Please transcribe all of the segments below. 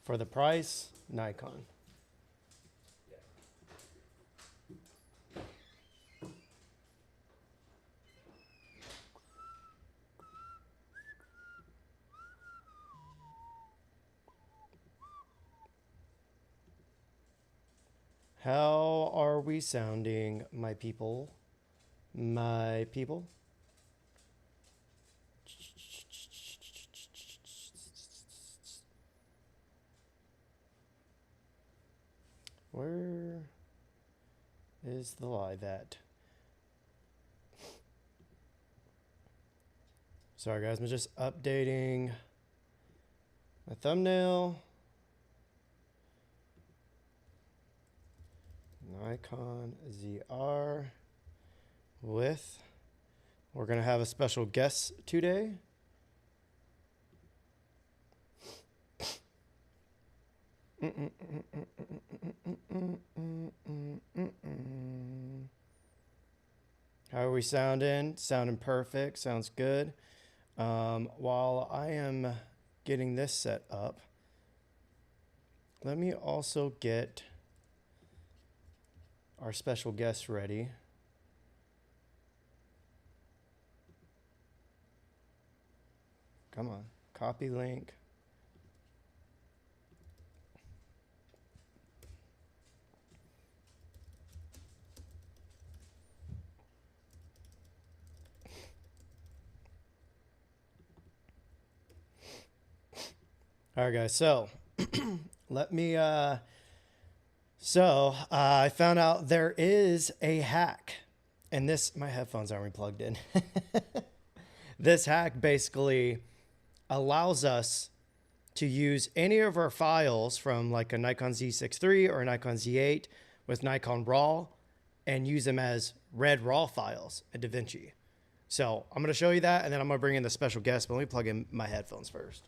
For the price, Nikon. How are we sounding, my people? My people? Where is the live at? Sorry guys, I'm just updating my thumbnail. Nikon ZR with, we're gonna have a special guest today. How are we sounding? Sounding perfect, sounds good. While I am getting this set up, let me also get our special guest ready. Come on, copy link. All right, guys, so let me, I found out there is a hack, and this, my headphones aren't plugged in. This hack basically allows us to use any of our files from like a Nikon Z6III or a Nikon Z8 with Nikon RAW and use them as red RAW files in DaVinci. So I'm going to show you that, and then I'm going to bring in the special guest, but let me plug in my headphones first.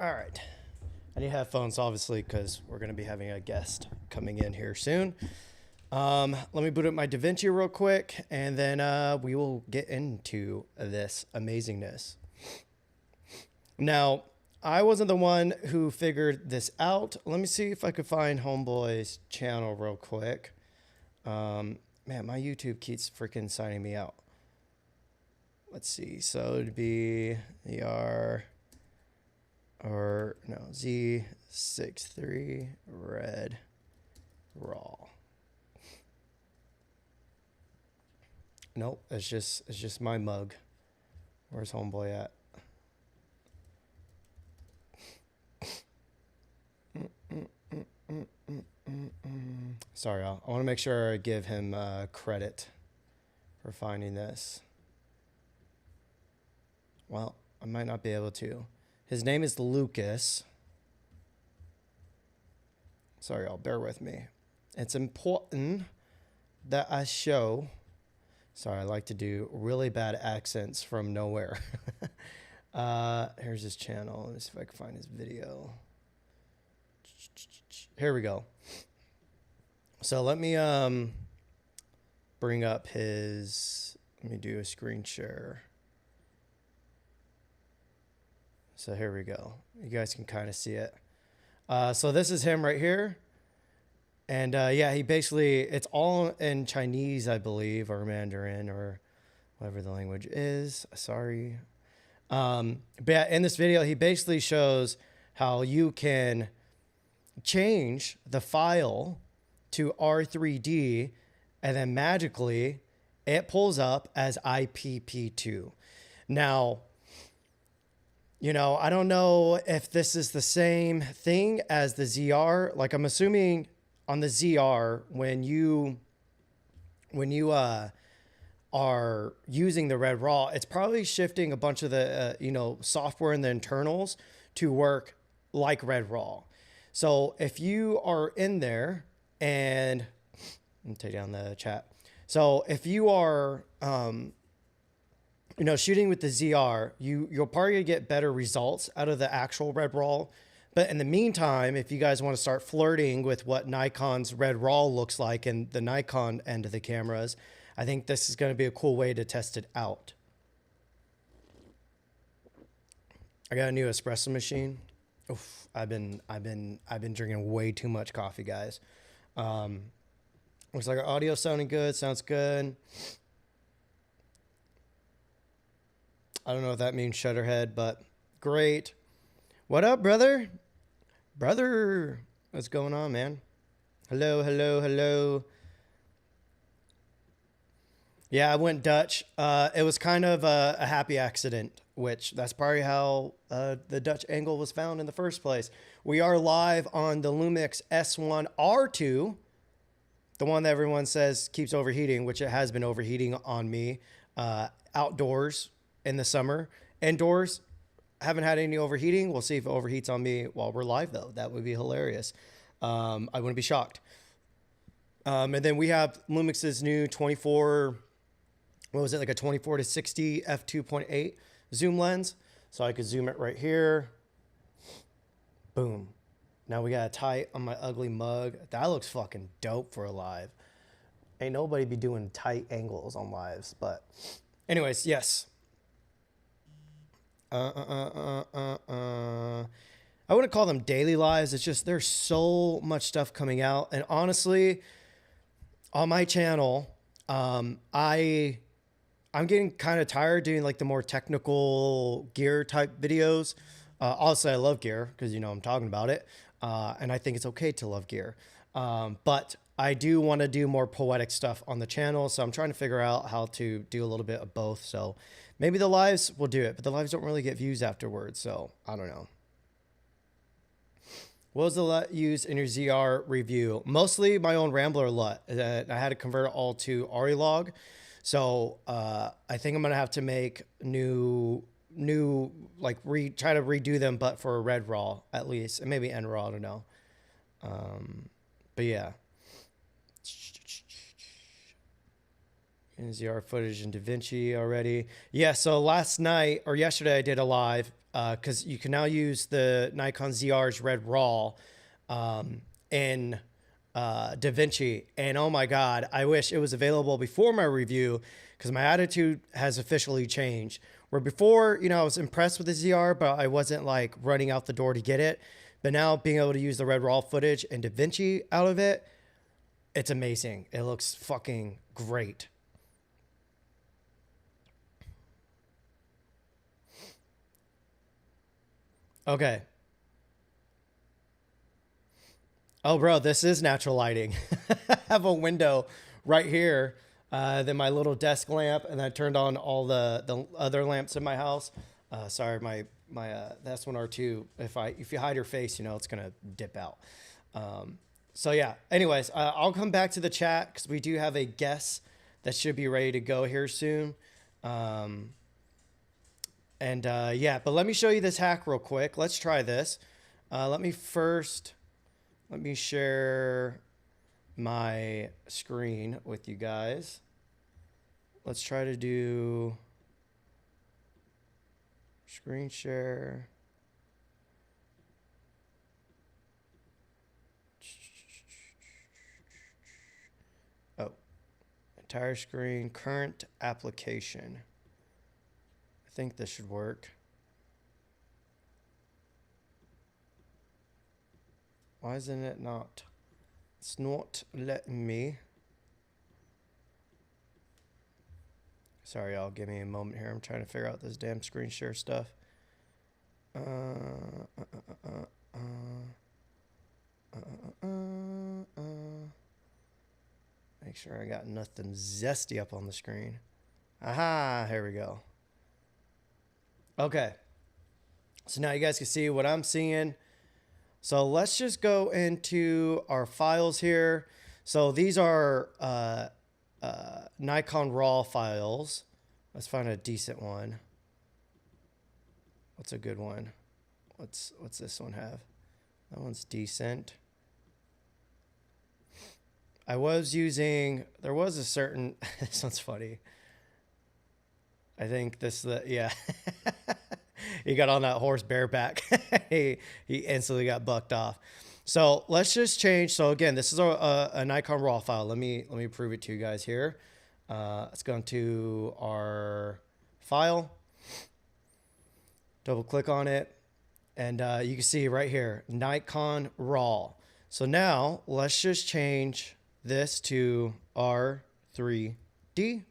All right, I need headphones obviously because we're going to be having a guest coming in here soon. Let me boot up my DaVinci real quick, and then we will get into this amazingness. Now, I wasn't the one who figured this out. Let me see if I could find Homeboy's channel real quick. Man, my YouTube keeps freaking signing me out. Let's see, so it'd be Z6III red RAW. Nope, it's just my mug. Where's Homeboy at? Sorry, I want to make sure I give him credit for finding this. Well, I might not be able to. His name is Lucas. Sorry, y'all, bear with me. It's important that I show. Sorry, I like to do really bad accents from nowhere. Here's his channel. Let me see if I can find his video. Here we go. So let me bring up his, let me do a screen share. So here we go. You guys can kind of see it. So this is him right here. And yeah, he basically, it's all in Chinese, I believe, or Mandarin, or whatever the language is. Sorry. But yeah, in this video, he basically shows how you can change the file to R3D, and then magically it pulls up as IPP2. Now, you know, I don't know if this is the same thing as the ZR. Like, I'm assuming on the ZR, when you are using the red RAW, it's probably shifting a bunch of the you know, software and the internals to work like red RAW. So if you are in there, and let me take down the chat. So if you are you know, shooting with the ZR, you'll probably get better results out of the actual red RAW. But in the meantime, if you guys want to start flirting with what Nikon's Red RAW looks like and the Nikon end of the cameras, I think this is going to be a cool way to test it out. I got a new espresso machine. Oof, I've been drinking way too much coffee, guys. Looks like our audio sounding good. Sounds good. I don't know what that means, Shutterhead, but great. What up, brother? Brother, what's going on, man? Hello, hello, hello. Yeah, I went Dutch. It was kind of a happy accident, which that's probably how the Dutch angle was found in the first place. We are live on the Lumix S1R2, the one that everyone says keeps overheating, which it has been overheating on me outdoors in the summer. Indoors, haven't had any overheating. We'll see if it overheats on me while we're live, though. That would be hilarious. I wouldn't be shocked. And then we have Lumix's new 24, what was it, like a 24 to 60 f2.8 zoom lens. So I could zoom it right here. Boom. Now we got a tight on my ugly mug. That looks fucking dope for a live. Ain't nobody be doing tight angles on lives. But anyways, yes. I wouldn't call them daily lives. It's just there's so much stuff coming out. And honestly, on my channel, I'm getting kind of tired doing like the more technical gear type videos. Obviously, I love gear because, you know, I'm talking about it. And I think it's okay to love gear. But I do want to do more poetic stuff on the channel. So I'm trying to figure out how to do a little bit of both. So maybe the lives will do it, but the lives don't really get views afterwards. So I don't know. What was the LUT used in your ZR review? Mostly my own Rambler LUT. I had to convert it all to Arilog. So I think I'm going to have to make new like try to redo them, but for a Red RAW at least, and maybe NRAW, I don't know. But yeah. ZR footage in DaVinci already. Yeah, so last night or yesterday I did a live because you can now use the Nikon ZR's Red RAW in DaVinci. And oh my God, I wish it was available before my review because my attitude has officially changed. Where before, you know, I was impressed with the ZR, but I wasn't like running out the door to get it. But now being able to use the Red RAW footage and DaVinci out of it, it's amazing. It looks fucking great. Okay. Oh, bro, this is natural lighting. I have a window right here, then my little desk lamp, and I turned on all the other lamps in my house. Sorry, my that's one R2. If you hide your face, you know it's gonna dip out. So yeah. Anyways, I'll come back to the chat because we do have a guest that should be ready to go here soon. Yeah, but let me show you this hack real quick. Let's try this. Let me share my screen with you guys. Let's try to do screen share. Oh, entire screen, current application. I think this should work. Why isn't it not? It's not letting me. Sorry, y'all. Give me a moment here. I'm trying to figure out this damn screen share stuff. Make sure I got nothing zesty up on the screen. Aha, here we go. Okay. So now you guys can see what I'm seeing. So let's just go into our files here. So these are Nikon RAW files. Let's find a decent one. What's a good one? What's this one have? That one's decent. I was using, there was a certain, this one's funny. I think this, yeah. he got on that horse bareback. he instantly got bucked off. So let's just change. So again, this is a Nikon RAW file. Let me prove it to you guys here. Let's go into our file, double click on it, and you can see right here, Nikon RAW. So now let's just change this to R3D.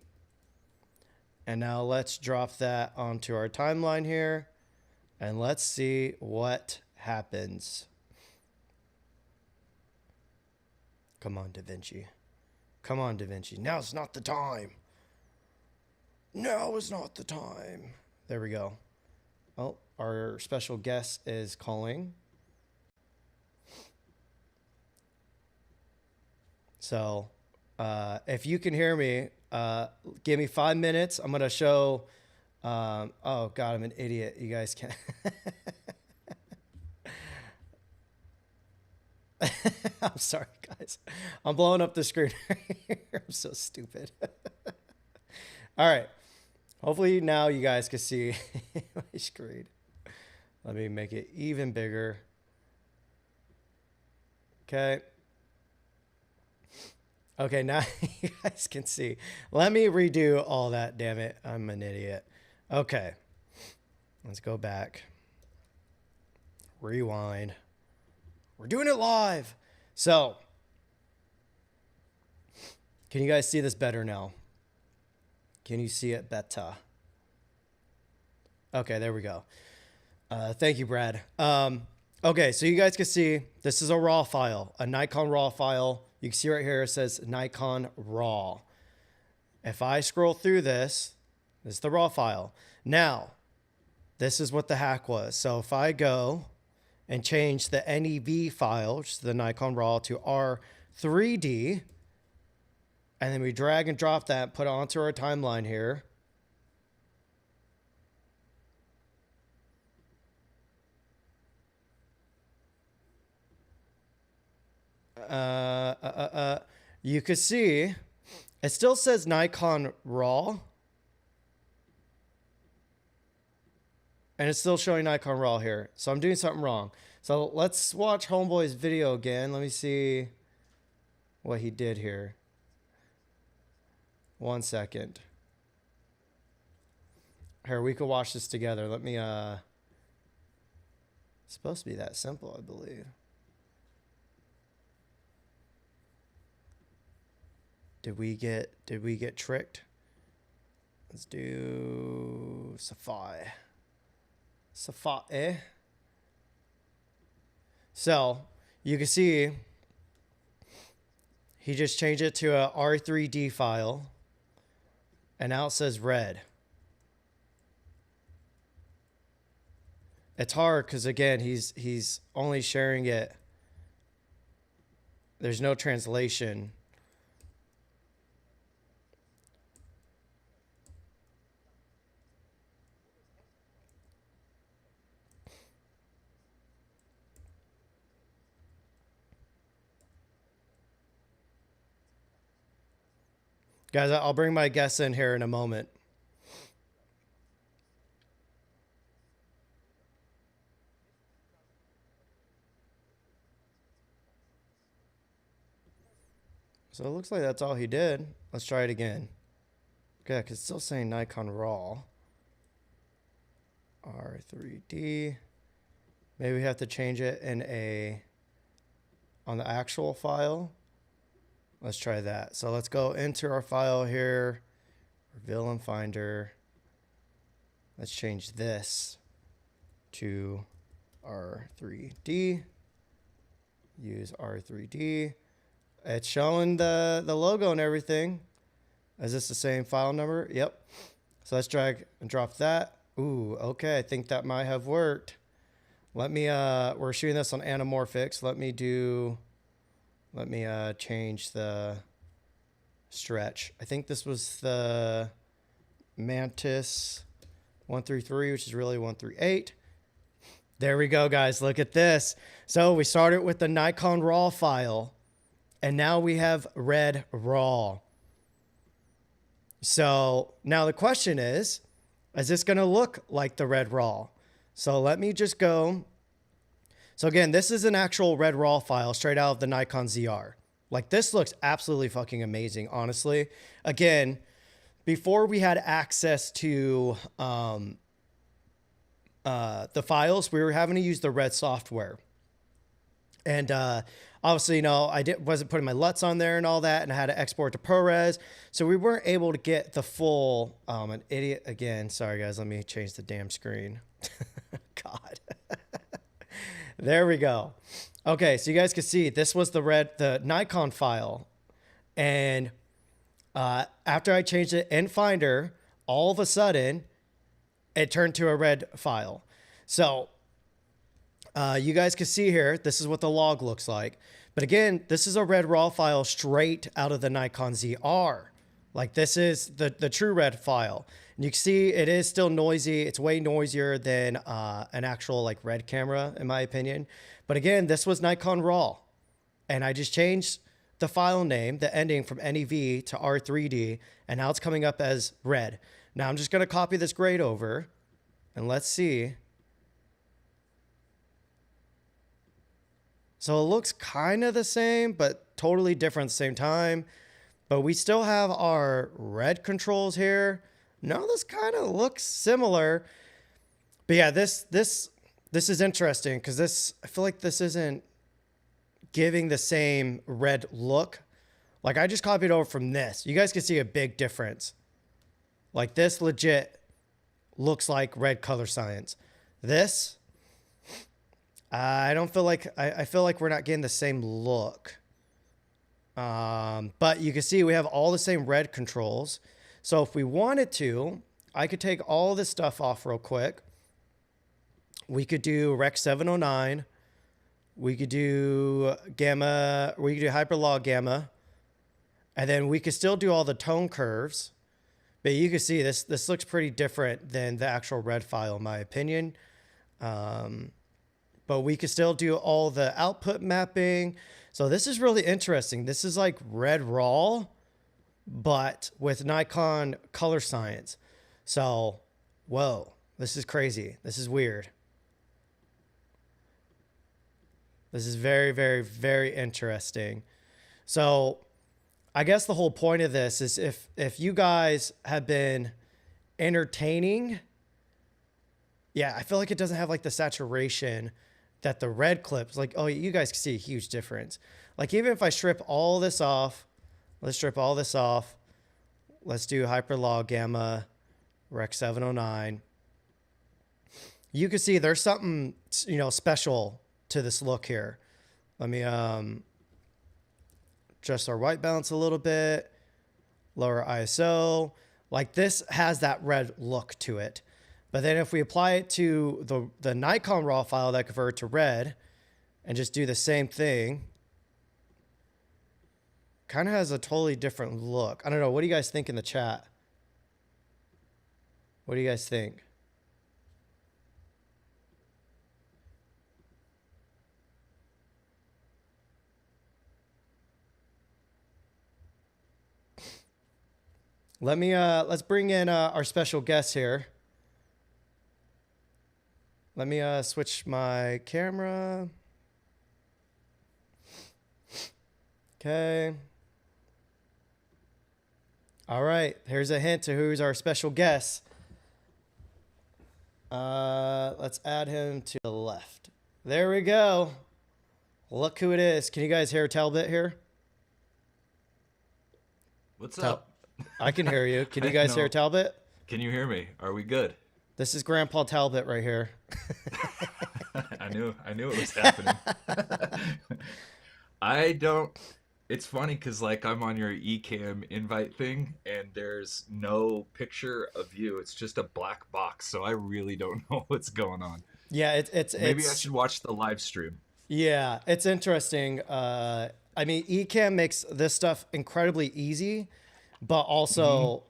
And now let's drop that onto our timeline here, and let's see what happens. Come on, DaVinci. Come on, DaVinci. Now's not the time. Now is not the time. There we go. Oh, our special guest is calling. So if you can hear me, give me 5 minutes. I'm going to show, oh God, I'm an idiot. You guys can't. I'm sorry, guys. I'm blowing up the screen. I'm so stupid. All right. Hopefully now you guys can see my screen. Let me make it even bigger. Okay. Okay, now you guys can see. Let me redo all that, damn it. I'm an idiot. Okay. Let's go back. Rewind. We're doing it live. So, can you guys see this better now? Can you see it better? Okay, there we go. Thank you, Brad. Okay, so you guys can see this is a RAW file, a Nikon RAW file. You can see right here it says Nikon RAW. If I scroll through this, this is the RAW file. Now, this is what the hack was. So if I go and change the NEV file, which is the Nikon RAW, to R3D, and then we drag and drop that and put it onto our timeline here. You can see it still says Nikon RAW, and it's still showing Nikon RAW here. So I'm doing something wrong. So let's watch Homeboy's video again. Let me see what he did here. 1 second. Here, we could watch this together. Let me, it's supposed to be that simple, I believe. Did we get tricked? Let's do Safari. Safari. So you can see he just changed it to a R3D file, and now it says red. It's hard because again he's only sharing it. There's no translation. Guys, I'll bring my guests in here in a moment. So it looks like that's all he did. Let's try it again. Okay, because it's still saying Nikon RAW. R3D. Maybe we have to change it in on the actual file. Let's try that. So let's go into our file here. Reveal in Finder. Let's change this to R3D. Use R3D. It's showing the logo and everything. Is this the same file number? Yep. So let's drag and drop that. Ooh, okay. I think that might have worked. Let me, we're shooting this on anamorphics. Let me change the stretch. I think this was the Mantis 133, which is really 138. There we go, guys. Look at this. So we started with the Nikon RAW file, and now we have red RAW. So now the question is this going to look like the red RAW? So let me just go. So again, this is an actual red RAW file straight out of the Nikon ZR. Like this looks absolutely fucking amazing, honestly. Again, before we had access to the files, we were having to use the red software. And obviously, you know, wasn't putting my LUTs on there and all that, and I had to export to ProRes. So we weren't able to get the full, an idiot again. Sorry guys, let me change the damn screen. God. There we go. Okay, so you guys can see this was the Nikon file. And after I changed it in Finder, all of a sudden, it turned to a red file. So you guys can see here, this is what the log looks like. But again, this is a red RAW file straight out of the Nikon ZR. Like this is the true red file. And you can see it is still noisy. It's way noisier than an actual like red camera, in my opinion. But again, this was Nikon RAW. And I just changed the file name, the ending from NEV to R3D, and now it's coming up as red. Now I'm just gonna copy this grade over, and let's see. So it looks kind of the same, but totally different at the same time. But we still have our red controls here. No, this kind of looks similar. But yeah, this is interesting because I feel like this isn't giving the same red look. Like I just copied over from this. You guys can see a big difference. Like this legit looks like red color science. This, I don't feel like, I feel like we're not getting the same look. But you can see we have all the same red controls. So if we wanted to, I could take all this stuff off real quick. We could do Rec 709. We could do gamma, we could do hyperlog gamma. And then we could still do all the tone curves. But you can see this looks pretty different than the actual red file, in my opinion. But we could still do all the output mapping. So this is really interesting. This is like red RAW, but with Nikon color science. So, whoa, this is crazy. This is weird. This is very, very, very interesting. So I guess the whole point of this is if you guys have been entertaining, yeah, I feel like it doesn't have like the saturation that the red clips, like, oh, you guys can see a huge difference. Like even if I strip all this off, let's strip all this off. Let's do hyperlog gamma, Rec 709. You can see there's something, you know, special to this look here. Let me adjust our white balance a little bit, lower ISO. Like this has that red look to it. But then if we apply it to the Nikon RAW file that converted to red and just do the same thing, kind of has a totally different look. I don't know. What do you guys think in the chat? What do you guys think? Let's bring in our special guest here. Let me switch my camera. Okay. All right, here's a hint to who's our special guest. Let's add him to the left. There we go. Look who it is. Can you guys hear Talbot here? What's up? I can hear you. Can you guys hear Talbot? Can you hear me? Are we good? This is Grandpa Talbot right here. I knew it was happening. I don't. It's funny because like I'm on your Ecamm invite thing and there's no picture of you. It's just a black box, so I really don't know what's going on. Yeah, Maybe I should watch the live stream. Yeah, it's interesting. I mean, Ecamm makes this stuff incredibly easy, but also,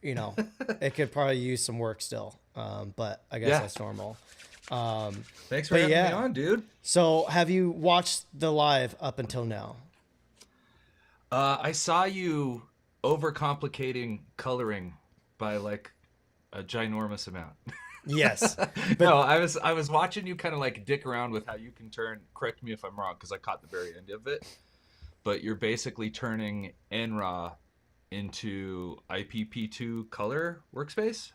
you know, it could probably use some work still. But I guess that's normal. Thanks for having me on, dude. So have you watched the live up until now? I saw you overcomplicating coloring by like a ginormous amount. Yes, but No, I was watching you kind of like dick around with how you can turn. Correct me if I'm wrong, because I caught the very end of it. But you're basically turning NRAW into IPP2 color workspace.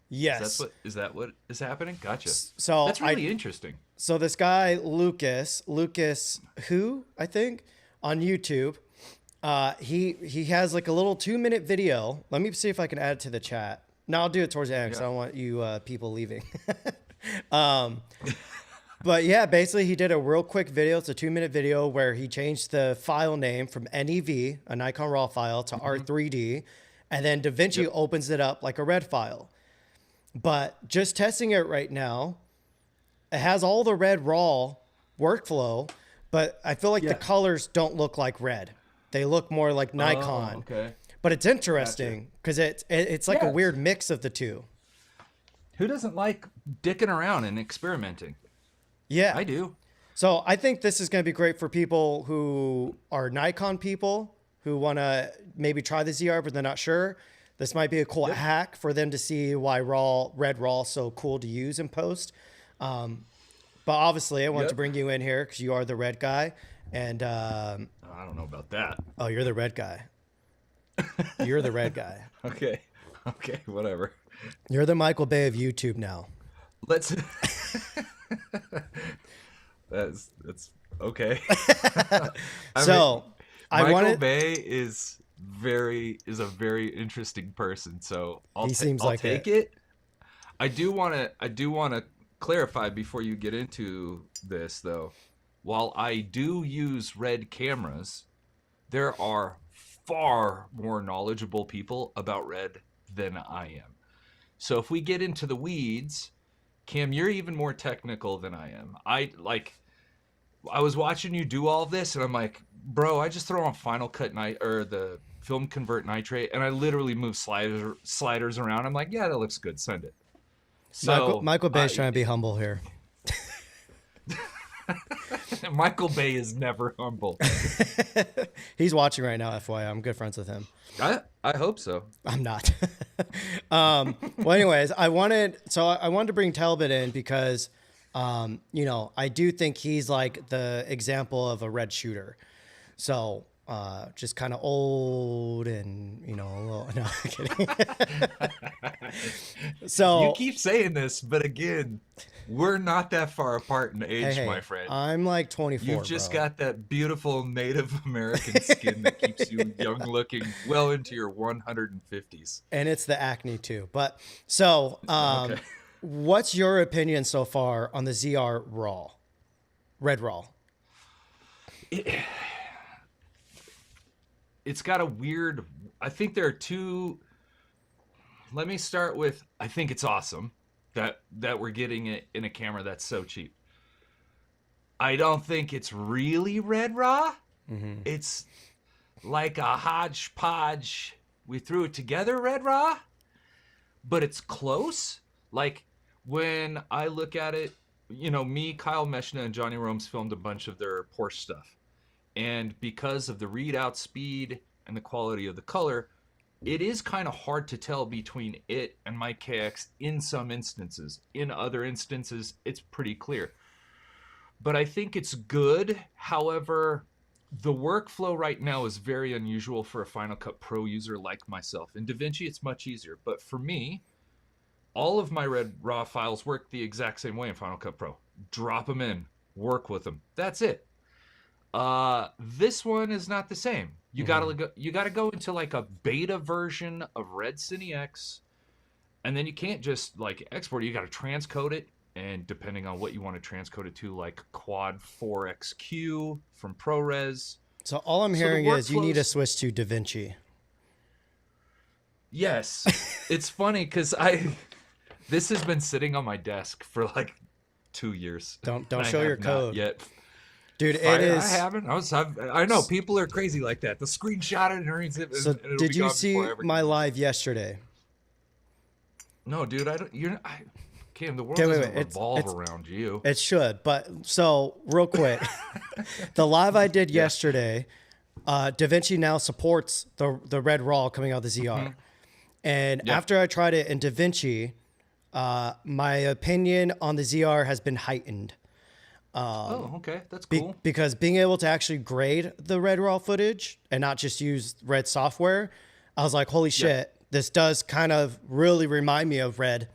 yes. Is that what is happening? Gotcha. So That's really interesting. so this guy Lucas, who I think on YouTube, he has like a little 2-minute video. Let me see if I can add it to the chat. No, I'll do it towards the end because I Yeah. don't want you people leaving. um, but yeah, basically he did a real quick video. It's a 2-minute video where he changed the file name from NEV, a Nikon RAW file, to R3D, and then DaVinci Yep. opens it up like a red file. But just testing it right now, it has all the red raw workflow, but I feel like the Yeah. colors don't look like red. They look more like Oh, Nikon. okay. But it's interesting because it's like a Yeah. weird mix of the two. Who doesn't like dicking around and experimenting? Yeah. I do. So I think this is going to be great for people who are Nikon people who want to maybe try the ZR, but they're not sure. This might be a cool Yep. hack for them to see why red raw is so cool to use in post. But obviously, I want to Yep. bring you in here because you are the red guy. And I don't know about that. oh, you're the red guy. You're the red guy. Okay. Okay. Whatever. You're the Michael Bay of YouTube now. Let's. That's okay. I So I Michael wanted. Bay is a very interesting person. So He seems I'll like take it. I do want to clarify before you get into this though. While I do use red cameras, there are far more knowledgeable people about red than I am. So if we get into the weeds, Cam, you're even more technical than I am. I was watching you do all of this and I'm like, bro, I just throw on Final Cut or the Film Convert Nitrate and I literally move sliders around. I'm like, yeah, that looks good. Send it. So Michael Bay's trying to be humble here. Michael Bay is never humble. He's watching right now, FYI. I'm good friends with him. I hope so. I'm not. Well, anyways, I wanted to bring Talbot in because, I do think he's like the example of a red shooter. So, just kind of old and, a little, no, I'm kidding. So You keep saying this, but again, we're not that far apart in age, hey, my friend. I'm like 24. You've just bro. got that beautiful Native American skin that keeps you young looking well into your 150s. And it's the acne too. But so, Okay. what's your opinion so far on the ZR RAW, red RAW? It's got a weird. I think there are two. Let me start with. I think it's awesome that we're getting it in a camera that's so cheap. I don't think it's really red raw. It's like a hodgepodge. We threw it together, red raw, but it's close. Like when I look at it, me, Kyle Meshna, and Johnny Rome's filmed a bunch of their Porsche stuff. And because of the readout speed and the quality of the color, it is kind of hard to tell between it and my KX in some instances. In other instances, it's pretty clear. But I think it's good. However, the workflow right now is very unusual for a Final Cut Pro user like myself. In DaVinci, it's much easier. But for me, all of my red RAW files work the exact same way in Final Cut Pro. Drop them in, work with them. That's it. This one is not the same. You gotta go into like a beta version of Red Cine X, and then you can't just like export it. You gotta transcode it, and depending on what you want to transcode it to, like Quad 4XQ from ProRes. So all I'm So the hearing is you need to workflows- switch to DaVinci. Yes, it's funny because this has been sitting on my desk for like 2 years. Don't and I show your have not code. yet. Dude, I it is. haven't. I know people are crazy like that. The screenshot it and reads it. So and it'll did be you gone see before I ever my can- live yesterday? No, dude. I don't. You're. Cam, the world Okay, wait, doesn't wait, revolve around you. It should, but so real quick, the live I did yesterday, DaVinci now supports the red RAW coming out of the ZR. And Yeah. after I tried it in DaVinci, My opinion on the ZR has been heightened. Oh, okay. That's cool. Because being able to actually grade the Red RAW footage and not just use Red software, I was like, holy shit, this does kind of really remind me of Red,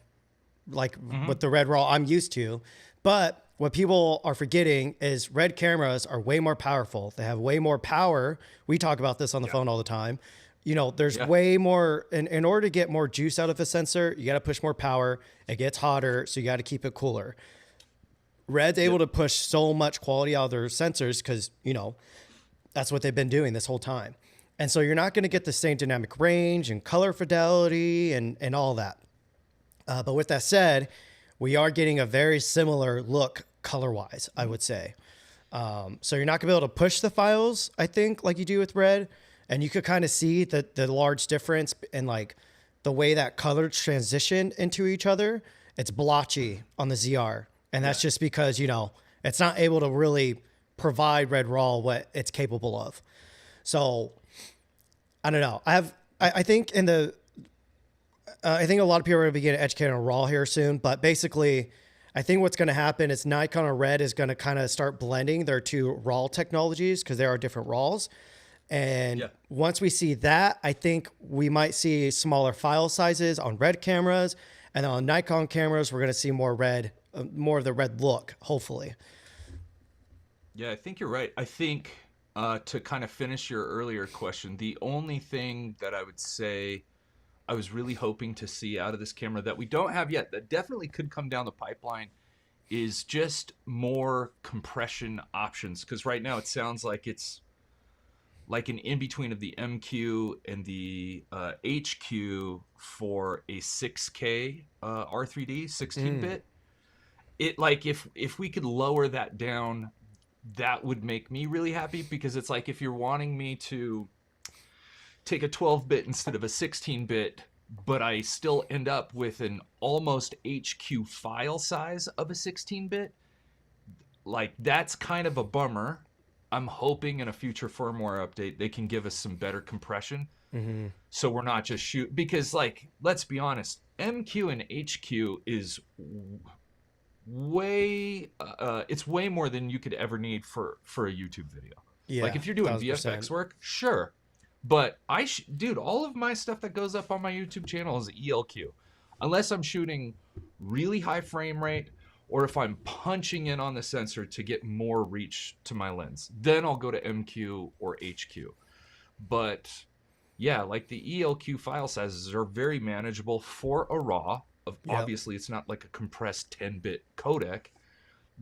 like with the Red RAW I'm used to. But what people are forgetting is Red cameras are way more powerful. They have way more power. We talk about this on the phone all the time. You know, there's way more, in order to get more juice out of a sensor, you got to push more power. It gets hotter, so you got to keep it cooler. Red's able to push so much quality out of their sensors because, you know, that's what they've been doing this whole time. And so you're not going to get the same dynamic range and color fidelity and all that. But with that said, we are getting a very similar look color-wise, I would say. So you're not going to be able to push the files, I think, like you do with Red. And you could kind of see the large difference in like the way that colors transition into each other. It's blotchy on the ZR. And that's just because, you know, it's not able to really provide Red RAW what it's capable of. So I don't know. I think I think a lot of people are going to be getting educated on RAW here soon, but basically I think what's going to happen is Nikon and Red is going to kind of start blending their two RAW technologies because there are different RAWs. And once we see that, I think we might see smaller file sizes on Red cameras, and on Nikon cameras, we're going to see more Red, more of the Red look, hopefully. Yeah, I think you're right. I think to kind of finish your earlier question, the only thing that I would say I was really hoping to see out of this camera that we don't have yet, that definitely could come down the pipeline, is just more compression options. Because right now it sounds like it's like an in-between of the MQ and the HQ for a 6K R3D 16-bit. It like if we could lower that down, that would make me really happy, because it's like if you're wanting me to take a 12-bit instead of a 16-bit, but I still end up with an almost HQ file size of a 16-bit, like that's kind of a bummer. I'm hoping in a future firmware update they can give us some better compression, so we're not just because, like, let's be honest, MQ and HQ is way it's way more than you could ever need for a YouTube video. Yeah, like if you're doing 1000%. VFX work, sure, but dude, all of my stuff that goes up on my YouTube channel is ELQ, unless I'm shooting really high frame rate, or if I'm punching in on the sensor to get more reach to my lens, then I'll go to MQ or HQ. But yeah, like the ELQ file sizes are very manageable for a RAW. Obviously, it's not like a compressed 10-bit codec,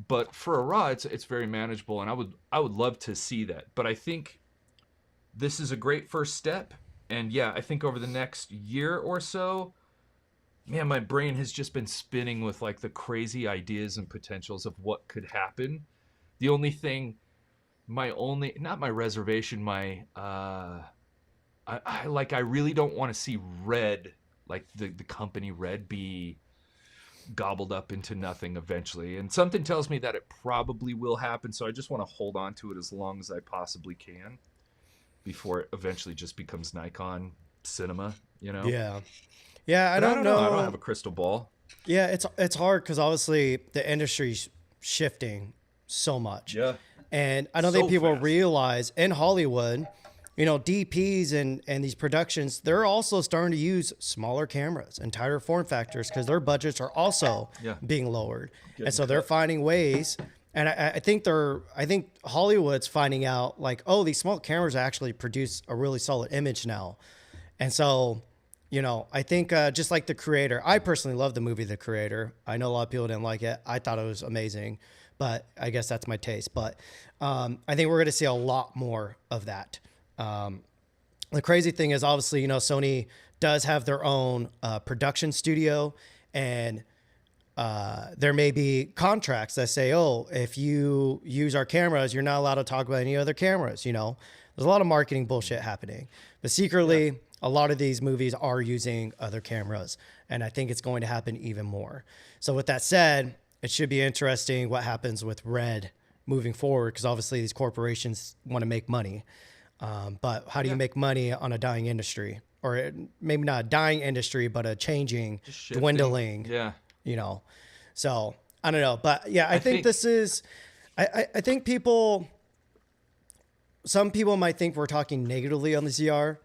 but for a RAW, it's very manageable, and I would love to see that. But I think this is a great first step, and yeah, I think over the next year or so, man, my brain has just been spinning with like the crazy ideas and potentials of what could happen. The only thing, not my reservation, I really don't want to see Red, like the company Red, be gobbled up into nothing eventually. And something tells me that it probably will happen. So I just want to hold on to it as long as I possibly can before it eventually just becomes Nikon cinema, you know? Yeah. Yeah, I don't know. I don't have a crystal ball. Yeah, it's hard because obviously the industry's shifting so much. Yeah. And I don't think people realize in Hollywood, you know, DPs and these productions, they're also starting to use smaller cameras and tighter form factors because their budgets are also being lowered. And so they're finding ways. And I think Hollywood's finding out like, oh, these small cameras actually produce a really solid image now. And so, you know, I think just like The Creator, I personally love the movie The Creator. I know a lot of people didn't like it. I thought it was amazing, but I guess that's my taste. But I think we're going to see a lot more of that. The crazy thing is, obviously, you know, Sony does have their own production studio, and there may be contracts that say, oh, if you use our cameras, you're not allowed to talk about any other cameras. You know, there's a lot of marketing bullshit happening, but secretly, a lot of these movies are using other cameras, and I think it's going to happen even more. So with that said, it should be interesting what happens with Red moving forward, because obviously these corporations want to make money. But how do you make money on a dying industry? Or maybe not a dying industry, but a changing, dwindling you know. So I don't know, but yeah, I I think think this is, I think some people might think we're talking negatively on the ZR.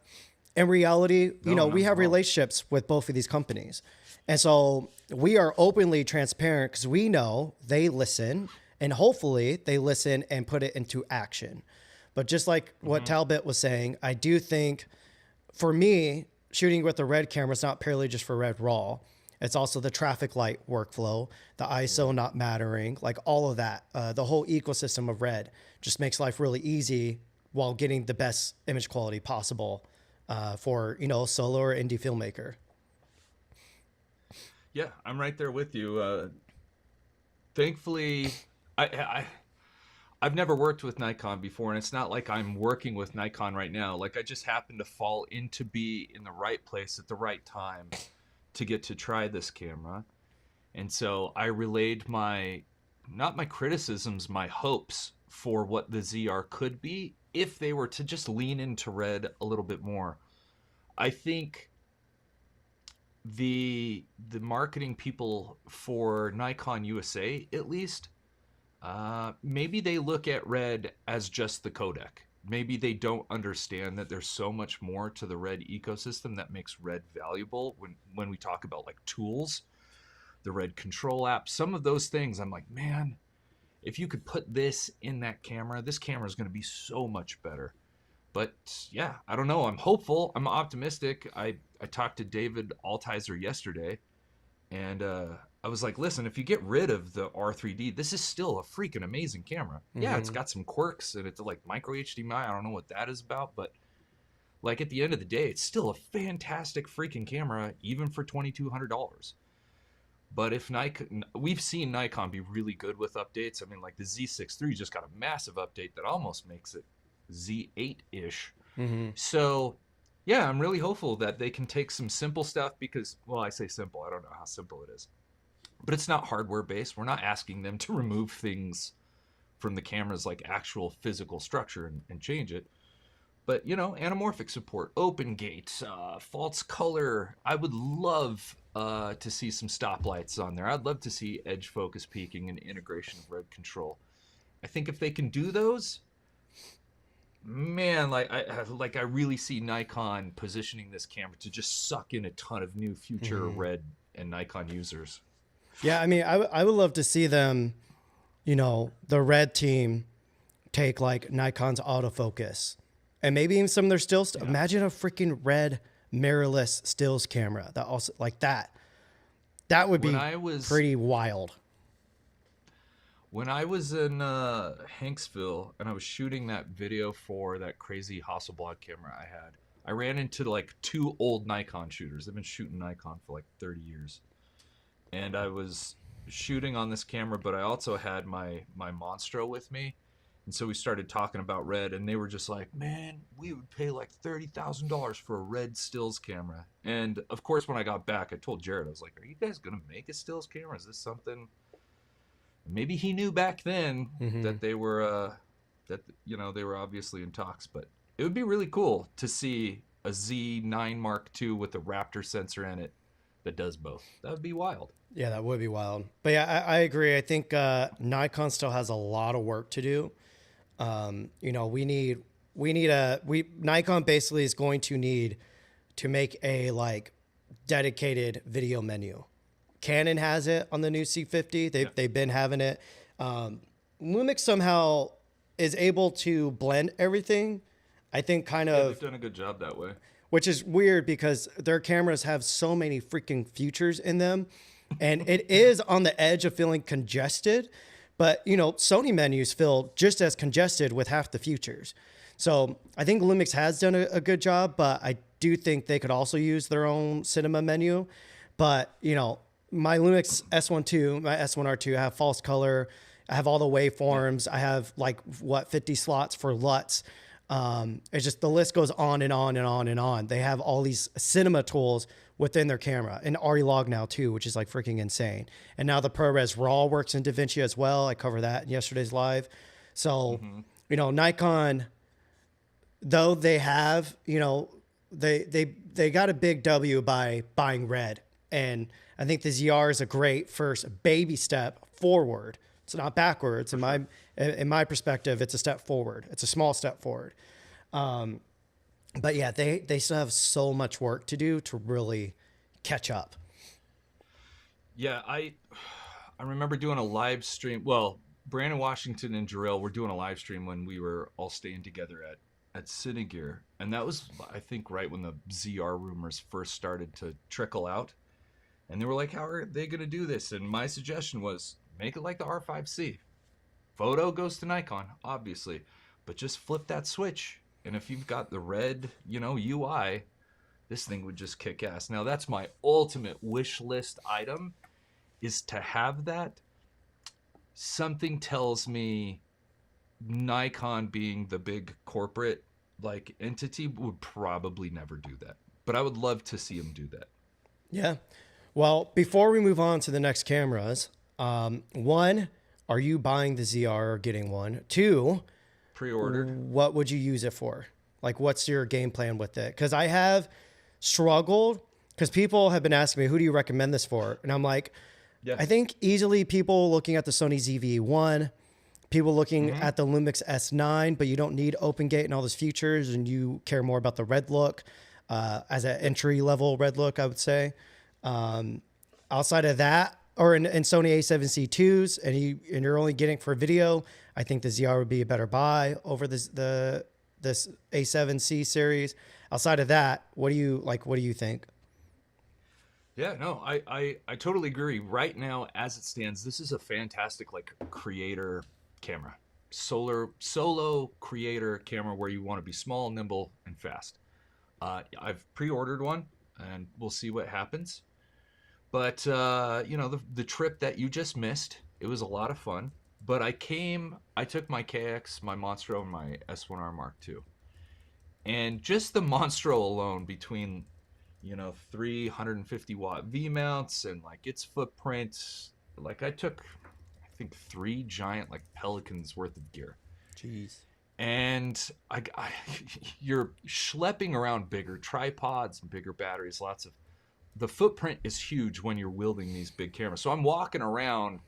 In reality, you no, know, not we at have all. relationships with both of these companies. And so we are openly transparent because we know they listen and hopefully they listen and put it into action. But just like what Hmm. Talbot was saying, I do think for me, shooting with the red camera is not purely just for red raw. It's also the traffic light workflow, the ISO Yeah. not mattering, like all of that. The whole ecosystem of red just makes life really easy while getting the best image quality possible for, you know, solo or indie filmmaker. Yeah, I'm right there with you. Thankfully, I I've never worked with Nikon before, and it's not like I'm working with Nikon right now. Like I just happened to fall into be in the right place at the right time to get to try this camera. And so I relayed my, not my criticisms, my hopes for what the ZR could be if they were to just lean into red a little bit more. I think the marketing people for Nikon USA, at least, maybe they look at red as just the codec. Maybe they don't understand that there's so much more to the red ecosystem that makes red valuable when we talk about like tools, the red control app, some of those things. I'm like, man, if you could put this in that camera, this camera is going to be so much better. But yeah, I don't know. I'm hopeful. I'm optimistic. I talked to David Altizer yesterday, and I was like, listen, if you get rid of the R3D, this is still a freaking amazing camera. Yeah, it's Mm-hmm. got some quirks, and it's like micro HDMI. I don't know what that is about, but like at the end of the day, it's still a fantastic freaking camera, even for $2,200. But if Nikon, we've seen Nikon be really good with updates. I mean, like the Z6III just got a massive update that almost makes it Z8-ish. Mm-hmm. So, yeah, I'm really hopeful that they can take some simple stuff because, well, I say simple, I don't know how simple it is. But it's not hardware based. We're not asking them to remove things from the camera's like actual physical structure and change it. But, you know, anamorphic support, open gate, false color. I would love to see some stoplights on there. I'd love to see edge focus peaking and integration of red control. I think if they can do those, man, I really see Nikon positioning this camera to just suck in a ton of new future Mm-hmm. red and Nikon users. Yeah, I mean, I would love to see them, you know, the red team take like Nikon's autofocus and maybe even some of their stills. Yeah. Imagine a freaking red mirrorless stills camera that also like that. That would When be I was pretty wild. when I was in Hanksville and I was shooting that video for that crazy Hasselblad camera I had, I ran into like two old Nikon shooters. They've been shooting Nikon for like 30 years. And I was shooting on this camera, but I also had my Monstro with me. And so we started talking about red, and they were just like, man, we would pay like $30,000 for a red stills camera. And of course, when I got back, I told Jared, I was like, are you guys going to make a stills camera? Is this something? Maybe he knew back then Mm-hmm. that they were, that, you know, they were obviously in talks, but it would be really cool to see a Z9 Mark II with a Raptor sensor in it that does both. That would be wild. Yeah, that would be wild. But yeah, I agree. I think Nikon still has a lot of work to do. You know, we Nikon basically is going to need to make a like dedicated video menu. Canon has it on the new C50. Yeah. They've been having it. Lumix somehow is able to blend everything. I think kind Yeah, they've of, done a good job that way. which is weird because their cameras have so many freaking features in them, and it is on the edge of feeling congested. But you know, Sony menus feel just as congested with half the features. So I think Lumix has done a good job, but I do think they could also use their own cinema menu. But you know, my Lumix S12, my S1R2, I have false color. I have all the Yeah. waveforms. I have like what 50 slots for LUTs. It's just the list goes on and on and on and on. They have all these cinema tools within their camera and RE Log now too, which is like freaking insane. And now the ProRes RAW works in DaVinci as well. I covered that in yesterday's live. So, Hmm. you know, Nikon, though they have, you know, they got a big W by buying red And I think the ZR is a great first baby step forward. It's not backwards. In my perspective, it's a step forward. It's a small step forward. But yeah, they still have so much work to do to really catch up. Yeah, I remember doing a live stream. Well, Brandon Washington and Jarrell were doing a live stream when we were all staying together at Cinegear, and that was, I think, right when the ZR rumors first started to trickle out. And they were like, "How are they going to do this?" And my suggestion was make it like the R5C. Photo goes to Nikon, obviously, but just flip that switch. And if you've got the red, UI, this thing would just kick ass. Now, that's my ultimate wish list item, is to have that. Something tells me Nikon, being the big corporate like entity, would probably never do that. But I would love to see them do that. Yeah. Well, before we move on to the next cameras, one, are you buying the ZR or getting one? Two, Pre-ordered. what would you use it for? Like, what's your game plan with it? Because I have struggled, because people have been asking me, who do you recommend this for? And I'm like, Yeah. I think easily people looking at the Sony ZV-1, people looking at the Lumix S9, but you don't need open gate and all those features, and you care more about the red look as an entry level red look, I would say. Outside of that, or in Sony A7C2s, and you're only getting for video, I think the ZR would be a better buy over this A7C series. Outside of that, what do you think? Yeah, no, I totally agree. Right now, as it stands, this is a fantastic like creator camera. Solo creator camera where you want to be small, nimble, and fast. I've pre-ordered one, and we'll see what happens. But the trip that you just missed, it was a lot of fun. But I took my KX, my Monstro, and my S1R Mark II. And just the Monstro alone, between 350 watt V mounts and like its footprint, like I took, I think, 3 giant like Pelicans worth of gear. Jeez. And you're schlepping around bigger tripods and bigger batteries. The footprint is huge when you're wielding these big cameras. So I'm walking around,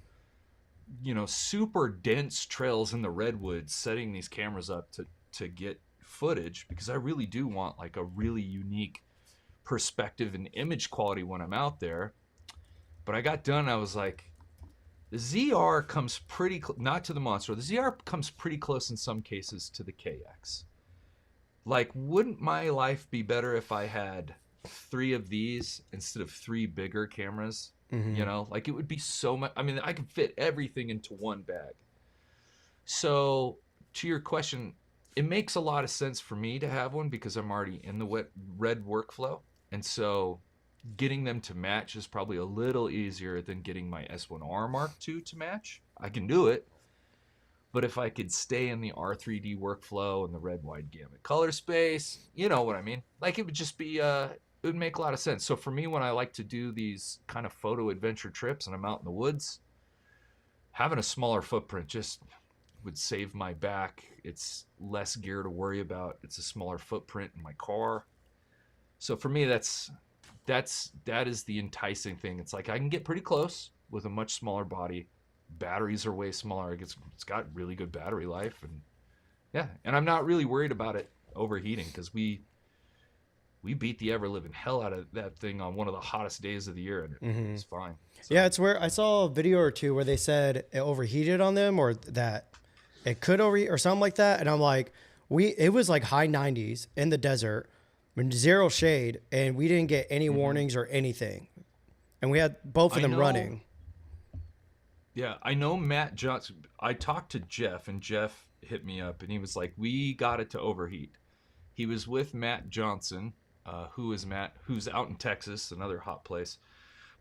super dense trails in the redwoods, setting these cameras up to get footage, because I really do want like a really unique perspective and image quality when I'm out there. But I got done, I was like, the ZR comes pretty not to the Monster. The ZR comes pretty close in some cases to the KX. Like, wouldn't my life be better if I had 3 of these instead of 3 bigger cameras? Like, it would be so much. I mean, I could fit everything into one bag. So to your question, it makes a lot of sense for me to have one because I'm already in the red workflow. And so getting them to match is probably a little easier than getting my S1R Mark II to match. I can do it. But if I could stay in the R3D workflow and the red wide gamut color space, you know what I mean? Like, it would just be, it would make a lot of sense. So for me, when I like to do these kind of photo adventure trips and I'm out in the woods, having a smaller footprint just would save my back. It's less gear to worry about. It's a smaller footprint in my car. So for me, that is the enticing thing. It's like I can get pretty close with a much smaller body. Batteries are way smaller. It's got really good battery life, and yeah, and I'm not really worried about it overheating because we beat the ever living hell out of that thing on one of the hottest days of the year, and it's fine. So, yeah, it's where I saw a video or two where they said it overheated on them, or that it could overheat or something like that, and I'm like, it was like high 90s in the desert, zero shade, and we didn't get any warnings or anything, and we had both of them running. Yeah, I know Matt Johnson. I talked to Jeff, and Jeff hit me up, and he was like, "We got it to overheat." He was with Matt Johnson, who's out in Texas, another hot place.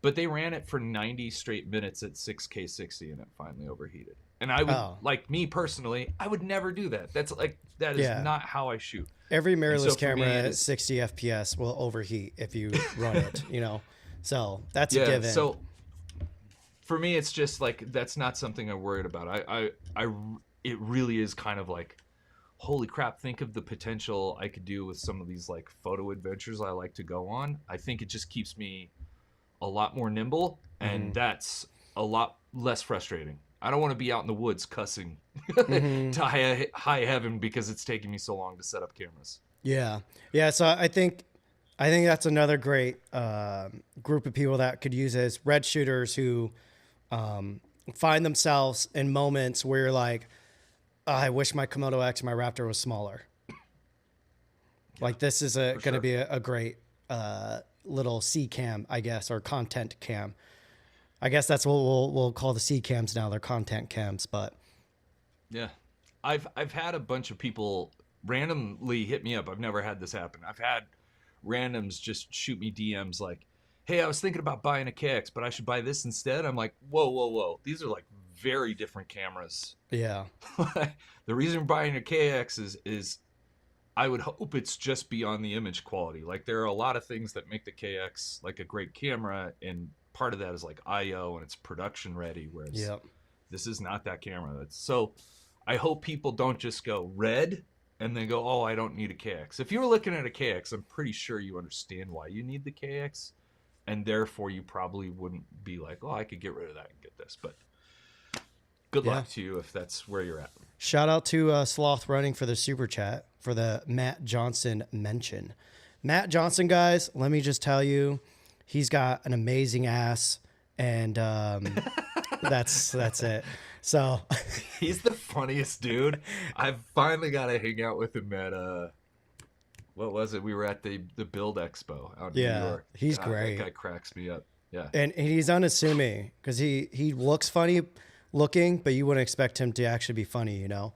But they ran it for 90 straight minutes at 6K 60, and it finally overheated. And I would, like me personally, I would never do that. That is not how I shoot. Every mirrorless camera at 60 FPS will overheat if you run it, So that's a given. So for me, it's just like, that's not something I'm worried about. It really is kind of like, holy crap, think of the potential I could do with some of these like photo adventures I like to go on. I think it just keeps me a lot more nimble, Mm-hmm. and that's a lot less frustrating. I don't want to be out in the woods cussing Mm-hmm. to high heaven because it's taking me so long to set up cameras. Yeah. Yeah. So I think that's another great group of people that could use as red shooters who find themselves in moments where you're like, "Oh, I wish my Komodo X, my Raptor was smaller." Like this is For going to sure. be a great little C cam, I guess, or content cam. I guess that's what we'll call the C cams now. They're content cams, but Yeah. I've had a bunch of people randomly hit me up. I've never had this happen. I've had randoms just shoot me DMs like, "Hey, I was thinking about buying a KX, but I should buy this instead." I'm like, "Whoa, whoa, whoa. These are like very different cameras." yeah, The reason we're buying a KX is I would hope it's just beyond the image quality. Like there are a lot of things that make the KX like a great camera, and part of that is like IO and it's production ready, whereas yeah, this is not that camera. That's so I hope people don't just go red and then go, "Oh, I don't need a KX." If you're looking at a KX, I'm pretty sure you understand why you need the KX, and therefore you probably wouldn't be like, "Oh, I could get rid of that and get this." But good yeah. luck to you if that's where you're at. Shout out to Sloth Running for the super chat for the Matt Johnson mention. Matt Johnson, guys, let me just tell you, he's got an amazing ass, and that's it. So He's the funniest dude. I've finally got to hang out with him at what was it? We were at the Build Expo out in New yeah, York. he's God, great. that guy cracks me up. Yeah. And he's unassuming because he looks funny looking, but you wouldn't expect him to actually be funny, you know.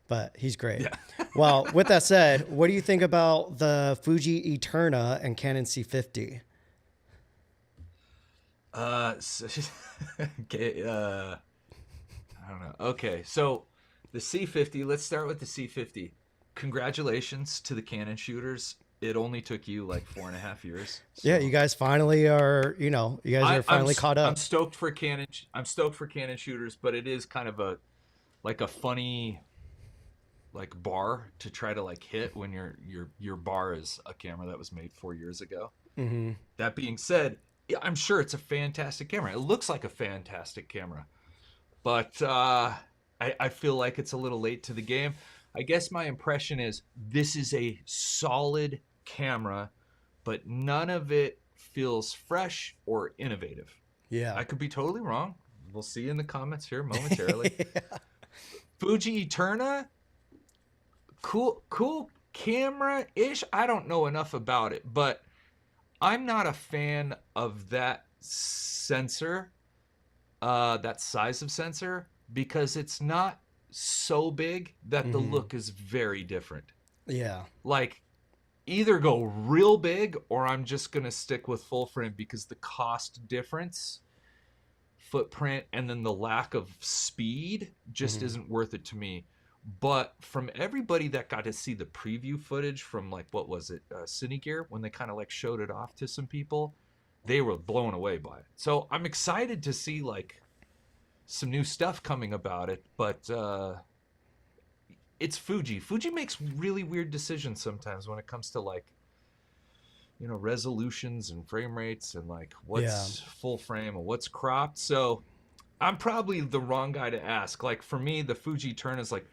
But he's great. Yeah. Well, with that said, what do you think about the Fuji Eterna and Canon C50? So, okay, I don't know. Okay, so the C50. Let's start with the C50. Congratulations to the Canon shooters. It only took you like 4.5 years. Yeah, So you guys finally are. You know, you guys are finally caught I'm up. stoked for Canon. I'm stoked for Canon shooters, but it is kind of a like a funny like bar to try to like hit when your bar is a camera that was made 4 years ago. Mm-hmm. That being said, yeah, I'm sure it's a fantastic camera. It looks like a fantastic camera, but I feel like it's a little late to the game. I guess my impression is this is a solid camera, but none of it feels fresh or innovative. Yeah. I could be totally wrong. We'll see in the comments here momentarily. Fuji Eterna, cool camera ish. I don't know enough about it, but I'm not a fan of that sensor, that size of sensor, because it's not so big that the Mm-hmm. look is very different. Yeah. Like, either go real big or I'm just going to stick with full frame because the cost difference, footprint, and then the lack of speed just Mm-hmm. isn't worth it to me. But from everybody that got to see the preview footage from like what was it, Cinegear, when they kind of like showed it off to some people, they were blown away by it. So I'm excited to see like some new stuff coming about it, but it's Fuji. Fuji makes really weird decisions sometimes when it comes to like, you know, resolutions and frame rates and like Yeah. what's full frame and what's cropped. So I'm probably the wrong guy to ask. Like for me, the Fuji turn is like,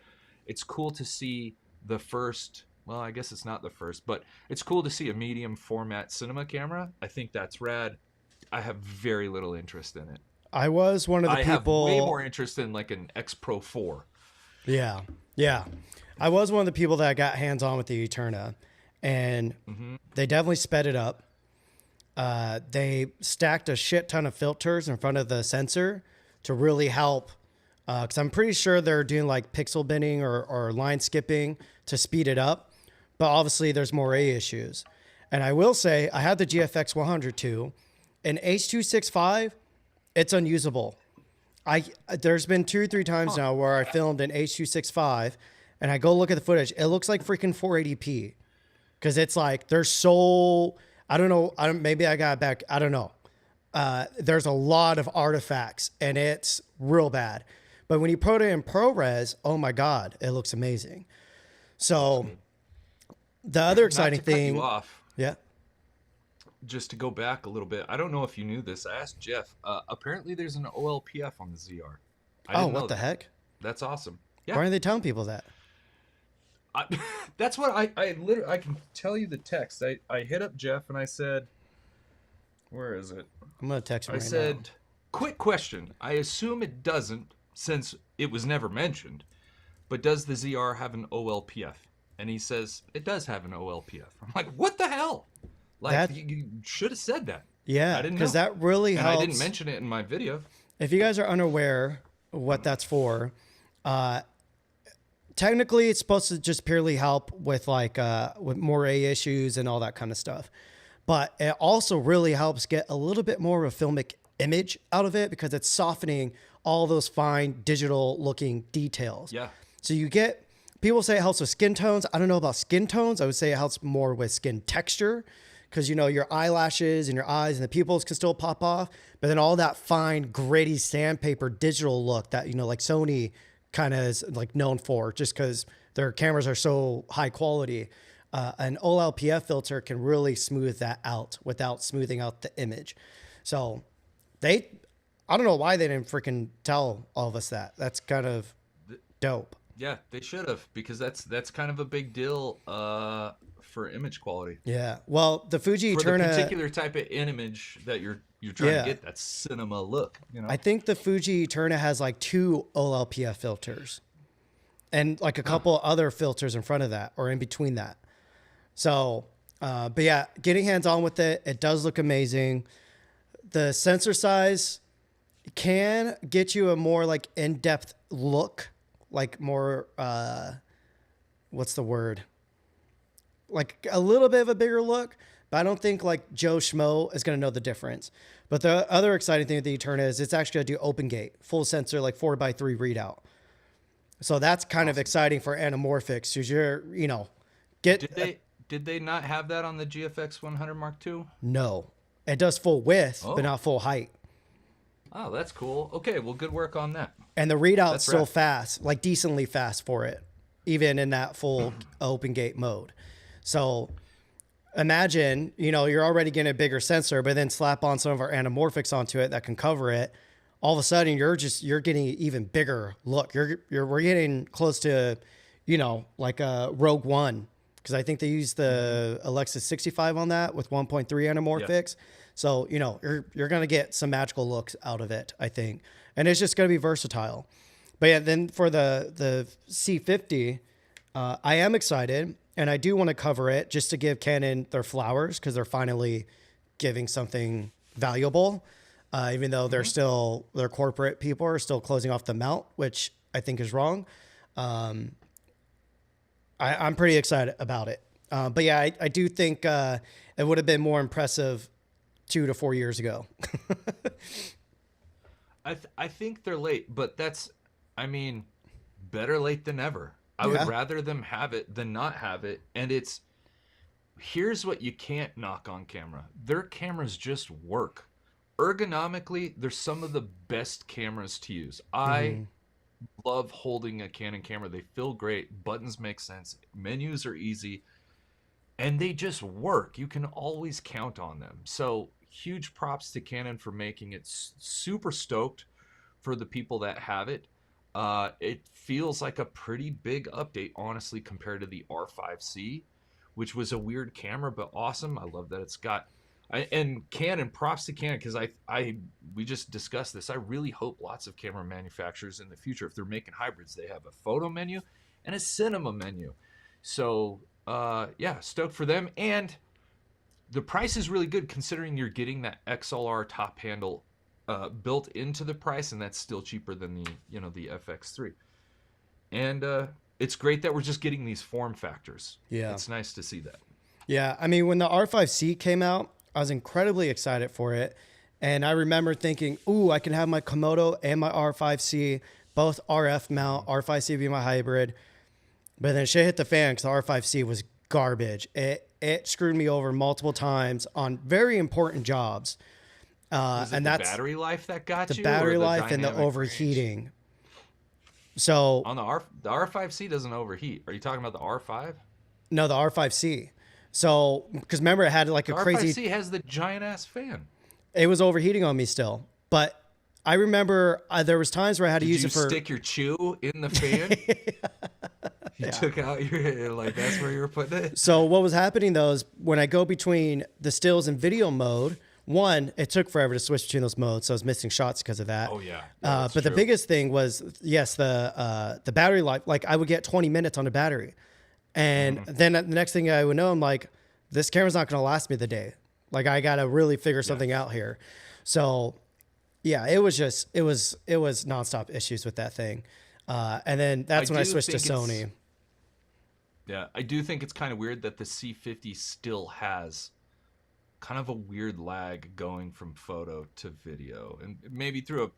it's cool to see the first. Well, I guess it's not the first, but it's cool to see a medium format cinema camera. I think that's rad. I have very little interest in it. I was one of the I have way people. more interest in like an X Pro 4. Yeah. Yeah. I was one of the people that got hands on with the Eterna, and they definitely sped it up. They stacked a shit ton of filters in front of the sensor to really help. Because I'm pretty sure they're doing like pixel binning or line skipping to speed it up. But obviously, there's more A issues. And I will say, I had the GFX 100 too. And H.265, it's unusable. There's been 2 or 3 times now where I filmed an H.265 and I go look at the footage. It looks like freaking 480p because it's like they're so, I don't know. Maybe I got back. I don't know. There's a lot of artifacts and it's real bad. But when you put it in ProRes, oh my God, it looks amazing. So the other exciting Not to cut thing, you off, yeah, just to go back a little bit, I don't know if you knew this. I asked Jeff. Apparently, there's an OLPF on the ZR. I Oh, didn't know what the that. heck? That's awesome. Why Yeah, aren't they telling people that? I, that's what I literally I can tell you the text. I hit up Jeff and I said, where is it? I'm gonna text him I right now. said, quick question. I assume it doesn't since it was never mentioned, but does the ZR have an OLPF? And he says, it does have an OLPF. I'm like, what the hell? Like, That- you should have said that. Yeah, I didn't know. because that really And helps. I didn't mention it in my video. If you guys are unaware what that's for, technically it's supposed to just purely help with like with moire issues and all that kind of stuff. But it also really helps get a little bit more of a filmic image out of it because it's softening all those fine digital looking details. Yeah. So you get, people say it helps with skin tones. I don't know about skin tones. I would say it helps more with skin texture because, you know, your eyelashes and your eyes and the pupils can still pop off. But then all that fine, gritty sandpaper digital look that, you know, like Sony kind of is like known for just because their cameras are so high quality. An OLPF filter can really smooth that out without smoothing out the image. So I don't know why they didn't freaking tell all of us that. That's kind of dope. Yeah, they should have because that's kind of a big deal for image quality. Yeah. Well, the Fuji For the Eterna, particular type of image that you're trying Yeah. to get, that cinema look, you know. I think the Fuji Eterna has like 2 OLPF filters and like a couple other filters in front of that or in between that. So, but yeah, getting hands on with it, it does look amazing. The sensor size can get you a more like in-depth look, like more, what's the word? Like a little bit of a bigger look, but I don't think like Joe Schmo is going to know the difference. But the other exciting thing with the Eterna is it's actually going to do open gate, full sensor, like 4x3 readout. So that's kind of exciting for anamorphics because you're, you know, Did they not have that on the GFX 100 Mark II? no, it does full width, Oh. but not full height. Oh, that's cool. Okay, well, good work on that. And the readout's That's still rad. fast, like decently fast for it, even in that full open gate mode. So imagine, you know, you're already getting a bigger sensor, but then slap on some of our anamorphics onto it that can cover it. All of a sudden, you're getting an even bigger look. We're getting close to, you know, like a Rogue One, because I think they use the Alexis 65 on that with 1.3 anamorphics. So, you know, you're going to get some magical looks out of it, I think. And it's just going to be versatile. But yeah, then for the C50, I am excited. And I do want to cover it just to give Canon their flowers because they're finally giving something valuable. Even though they're still, their corporate people are still closing off the mount, which I think is wrong. I'm pretty excited about it. But yeah, I do think it would have been more impressive 2 to 4 years ago. I think they're late, but I mean, better late than never. I would rather them have it than not have it. And here's what you can't knock on camera. Their cameras just work. Ergonomically, they're some of the best cameras to use. I love holding a Canon camera. They feel great. Buttons make sense. Menus are easy. And they just work. You can always count on them. So huge props to Canon for making it super stoked for the people that have it. It feels like a pretty big update, honestly, compared to the R5C, which was a weird camera, but awesome. I love that it's got... and Canon, props to Canon, because we just discussed this. I really hope lots of camera manufacturers in the future, if they're making hybrids, they have a photo menu and a cinema menu. So yeah, stoked for them. And the price is really good considering you're getting that XLR top handle built into the price, and that's still cheaper than the FX3. And it's great that we're just getting these form factors. Yeah, it's nice to see that. Yeah, I mean, when the R5C came out, I was incredibly excited for it. And I remember thinking, ooh, I can have my Komodo and my R5C, both RF mount, R5C be my hybrid. But then shit hit the fan because the R5C was garbage. It screwed me over multiple times on very important jobs. Was it and the that's battery life that got the you? battery or the life and the dynamic overheating. range? So On the R5C doesn't overheat. Are you talking about the R5? no, the R5C. So, because remember, it had like The a crazy, R5C has the giant ass fan. it was overheating on me still. But I remember there was times where I had to Did use you it for, stick your chew in the fan? You yeah. took out your, like, that's where you were putting it? So what was happening though is when I go between the stills and video mode, one, it took forever to switch between those modes, so I was missing shots because of that. Oh, yeah. That's But the true. biggest thing was, yes, the battery life. Like I would get 20 minutes on the battery, and then the next thing I would know, I'm like, this camera's not going to last me the day. Like I got to really figure something out here. So yeah, it was nonstop issues with that thing. And then that's when I switched to Sony. Yeah, I do think it's kind of weird that the C50 still has kind of a weird lag going from photo to video, and maybe through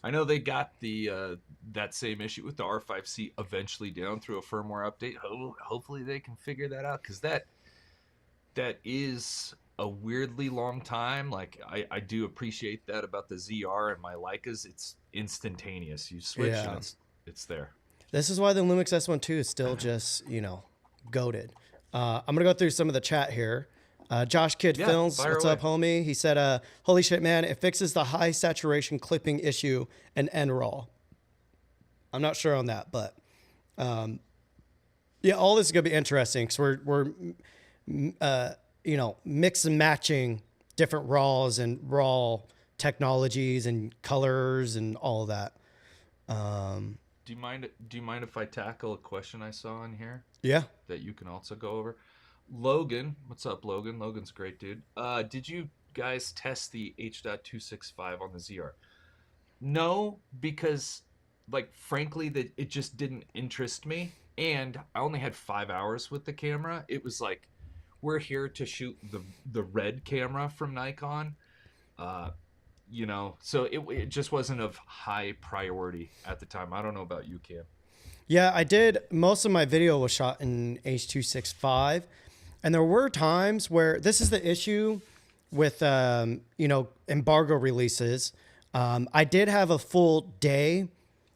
I know they got the that same issue with the R5C eventually down through a firmware update. Hopefully they can figure that out, because that is a weirdly long time. Like I do appreciate that about the ZR and my Leicas. It's instantaneous. You switch and it's there. This is why the Lumix S1 II is still just, goated. I'm going to go through some of the chat here. Josh Kidd Films, what's up, homie? He said, holy shit, man, it fixes the high saturation clipping issue in NRAW. I'm not sure on that, but yeah, all this is going to be interesting because we're mix and matching different RAWs and RAW technologies and colors and all of that. Do you mind if I tackle a question I saw in here? Yeah. That you can also go over. Logan, what's up, Logan? Logan's a great dude. Did you guys test the H.265 on the ZR? No, because, like, frankly, that it just didn't interest me, and I only had 5 hours with the camera. It was like, we're here to shoot the red camera from Nikon, so it just wasn't of high priority at the time. I don't know about you, Cam. Yeah, I did. Most of my video was shot in H.265. And there were times where this is the issue with, embargo releases. I did have a full day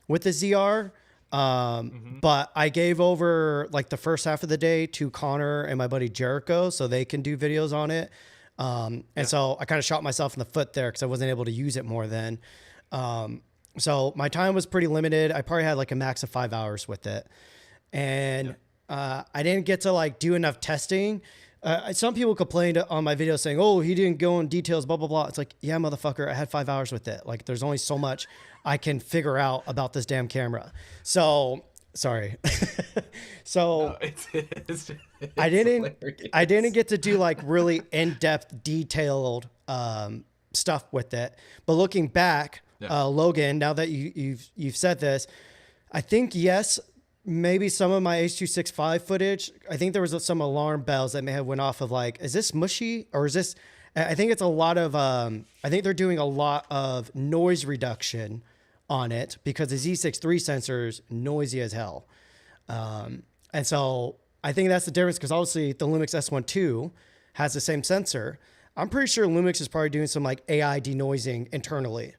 with the ZR, but I gave over like the first half of the day to Connor and my buddy Jericho so they can do videos on it. So I kind of shot myself in the foot there because I wasn't able to use it more then. So my time was pretty limited. I probably had like a max of 5 hours with it. And I didn't get to like do enough testing. Some people complained on my video saying, oh, he didn't go in details, blah, blah, blah. It's like, yeah, motherfucker, I had 5 hours with it. Like there's only so much I can figure out about this damn camera. So sorry. So it's I didn't get to do like really in-depth detailed stuff with it. But looking back, Logan, now that you've said this, I think, yes, maybe some of my H.265 footage, I think there was some alarm bells that may have went off of like, is this mushy or is this, I think it's a lot of, I think they're doing a lot of noise reduction on it because the Z6III sensor is noisy as hell. And so I think that's the difference because obviously the Lumix S1 II has the same sensor. I'm pretty sure Lumix is probably doing some like AI denoising internally.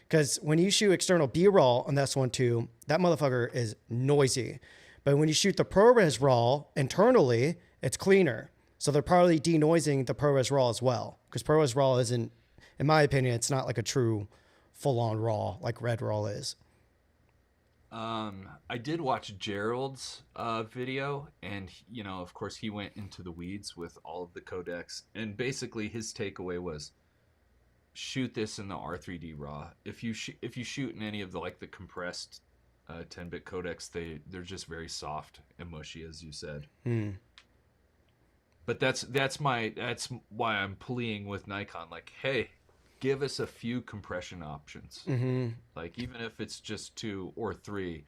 Because when you shoot external B-roll on the S1 II, that motherfucker is noisy. But when you shoot the ProRes RAW internally, it's cleaner. So they're probably denoising the ProRes RAW as well. Because ProRes RAW isn't, in my opinion, it's not like a true full-on RAW like Red RAW is. I did watch Gerald's video, and of course, he went into the weeds with all of the codecs, and basically his takeaway was, shoot this in the R3D RAW. If you shoot in any of the the compressed 10-bit codecs, they're just very soft and mushy, as you said. But that's why I'm pleading with Nikon, like, hey, give us a few compression options. Like, even if it's just 2 or 3,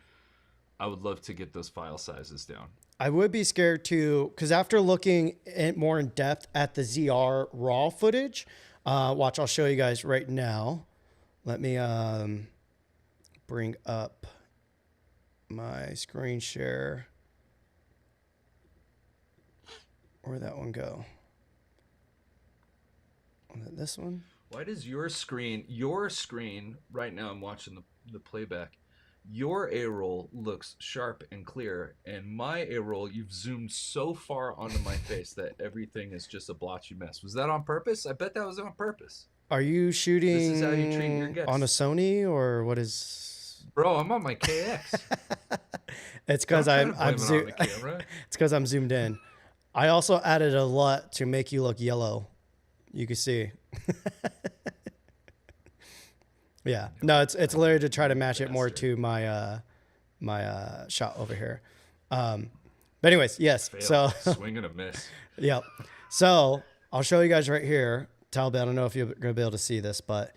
I would love to get those file sizes down. I would be scared too, because after looking more in depth at the ZR RAW footage, watch, I'll show you guys right now. Let me bring up my screen share. Where'd that one go? This one? Why does your screen right now, I'm watching the playback, your A-roll looks sharp and clear, and my A-roll, you've zoomed so far onto my face that everything is just a blotchy mess. Was that on purpose? I bet that was on purpose. Are you This is how you treat your shooting on a guests. Sony or what is? Bro, I'm on my KX. It's because Don't try to I'm blame it on the camera. It's because I'm zoomed in. I also added a LUT to make you look yellow. You can see. Yeah. No, it's literally to try to match it more to my shot over here. But anyways, yes. Fail. So Swing and a miss. yep. So I'll show you guys right here. Talbot, I don't know if you're gonna be able to see this, but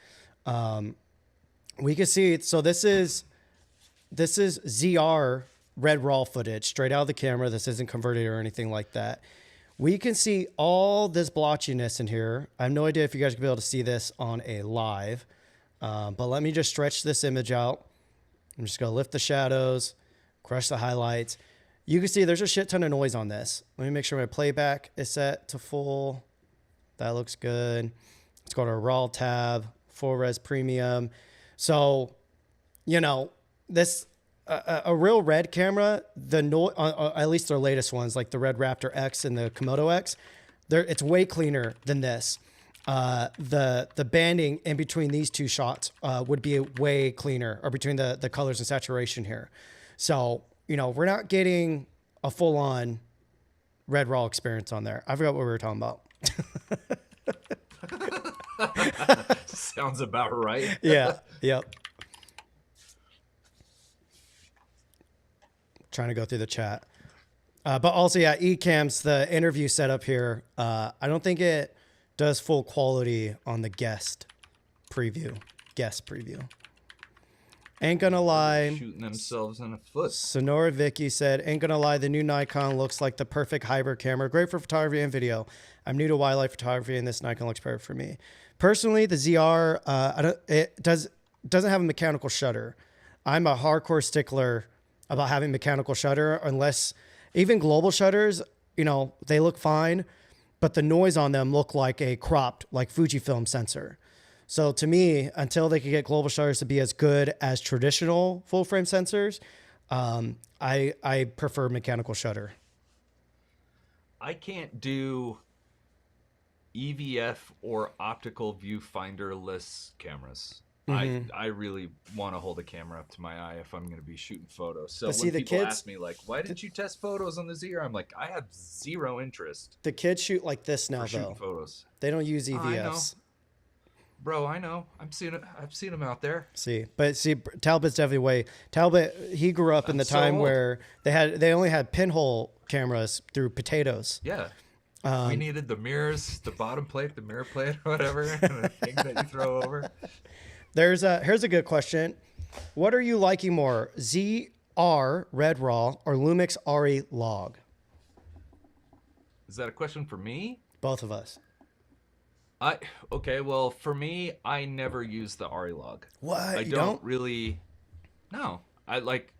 we can see. So this is ZR red raw footage straight out of the camera. This isn't converted or anything like that. We can see all this blotchiness in here. I have no idea if you guys can be able to see this on a live, but let me just stretch this image out. I'm just gonna lift the shadows, crush the highlights. You can see there's a shit ton of noise on this. Let me make sure my playback is set to full. That looks good. Let's go to our raw tab, full res premium. So, you know, this a real red camera, the at least their latest ones, like the Red Raptor X and the Komodo X, it's way cleaner than this. The banding in between these two shots would be way cleaner, or between the colors and saturation here. So, you know, we're not getting a full-on red raw experience on there. I forgot what we were talking about. Sounds about right. Yeah. Yep. Trying to go through the chat. But also, yeah, Ecamm's the interview setup here. I don't think it does full quality on the guest preview. Ain't gonna lie. Shooting themselves in the foot. Sonora Vicky said, ain't gonna lie, the new Nikon looks like the perfect hybrid camera. Great for photography and video. I'm new to wildlife photography, and this Nikon looks perfect for me. Personally, the ZR, it doesn't have a mechanical shutter. I'm a hardcore stickler about having mechanical shutter, unless even global shutters, you know, they look fine, but the noise on them look like a cropped, like Fujifilm sensor. So to me, until they could get global shutters to be as good as traditional full frame sensors, I prefer mechanical shutter. I can't do EVF or optical viewfinder-less cameras. Mm-hmm. I really want to hold a camera up to my eye if I'm going to be shooting photos. So But when see, people ask me, like, why didn't you test photos on the ZR? I'm like, I have zero interest The kids shoot like this now, for shooting though. photos. They don't use I know. EVFs. Bro, I know. I've seen them out there. See, Talbot's definitely way. Talbot, he grew up in the time where they only had pinhole cameras through potatoes. Yeah. We needed the mirrors, the bottom plate, the mirror plate, whatever, and the thing that you throw over. Here's a good question. What are you liking more, ZR Red Raw or Lumix RE Log? Is that a question for me? Both of us. Okay, well, for me, I never use the RE log. What? I You don't really. No, I like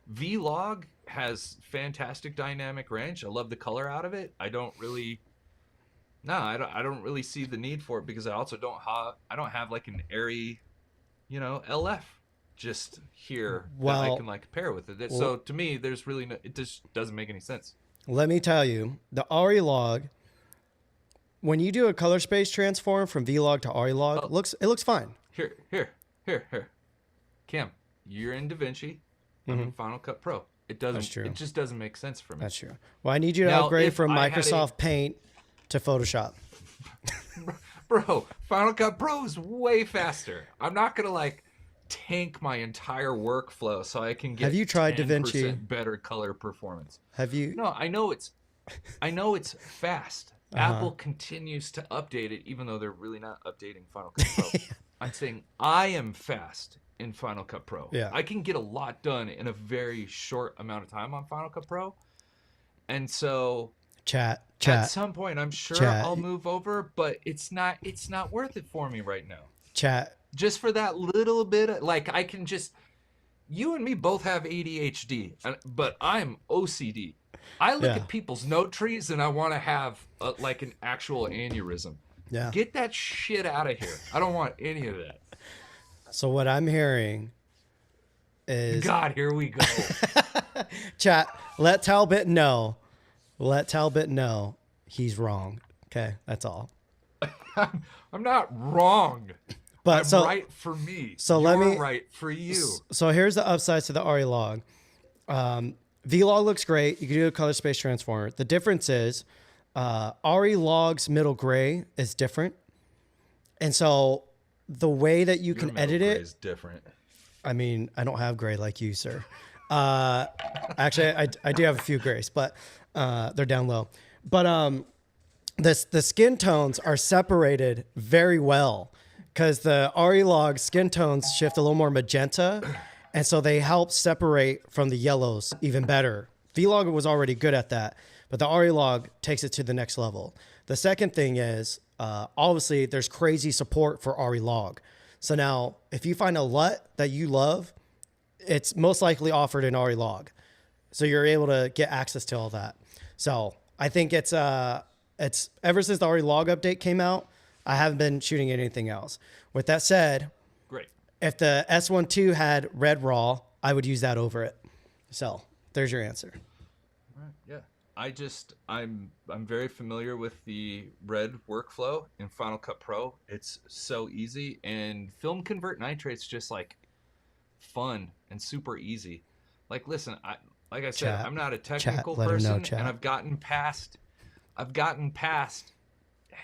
V log has fantastic dynamic range. I love the color out of it. I don't really. No, I don't really see the need for it, because I also don't have like an airy, you know, LF just here that I can like pair with it. So to me, there's really no, it just doesn't make any sense. Let me tell you, the RE Log, when you do a color space transform from V-Log to RE Log, it looks fine. Here. Cam, you're in DaVinci. I'm in Final Cut Pro. It doesn't. That's true. It just doesn't make sense for me. That's true. Well, I need you to Now, upgrade if from I had Microsoft Paint to Photoshop. Bro, Final Cut Pro is way faster. I'm not gonna like tank my entire workflow so I can get. Have you tried 10% DaVinci? better color performance? Have you? No, I know it's fast. Apple continues to update it, even though they're really not updating Final Cut Pro. I'm saying I am fast in Final Cut Pro. Yeah. I can get a lot done in a very short amount of time on Final Cut Pro. And so Chat. at some point I'm sure I'll move over, but it's not worth it for me right now. Chat. Just for that little bit of, like, I can just, you and me both have ADHD, but I'm OCD. I look at people's note trees and I want to have like an actual aneurysm. Yeah. Get that shit out of here. I don't want any of that. So what I'm hearing is God, here we go. chat. Let Talbot know. Let Talbot know he's wrong. Okay, that's all. I'm not wrong. But I'm right for me. So You're let me right for you. So here's the upsides to the RE log. V-Log looks great. You can do a color space transformer. The difference is RE log's middle gray is different. And so the way that you can edit it is different. I mean, I don't have gray like you, sir. Actually, I do have a few grays, but they're down low. But the skin tones are separated very well because the RE log skin tones shift a little more magenta. And so they help separate from the yellows even better. V-Log was already good at that, but the RE log takes it to the next level. The second thing is, obviously, there's crazy support for RE log. So now, if you find a LUT that you love, it's most likely offered in RE log. So you're able to get access to all that. So I think it's ever since the RE log update came out, I haven't been shooting anything else. With that said, Great. if the S12 had red RAW, I would use that over it. So there's your answer. Right. Yeah. I'm very familiar with the red workflow in Final Cut Pro. It's so easy, and film convert nitrate's just like fun and super easy. Like, listen, like I said, I'm not a technical person, and I've gotten past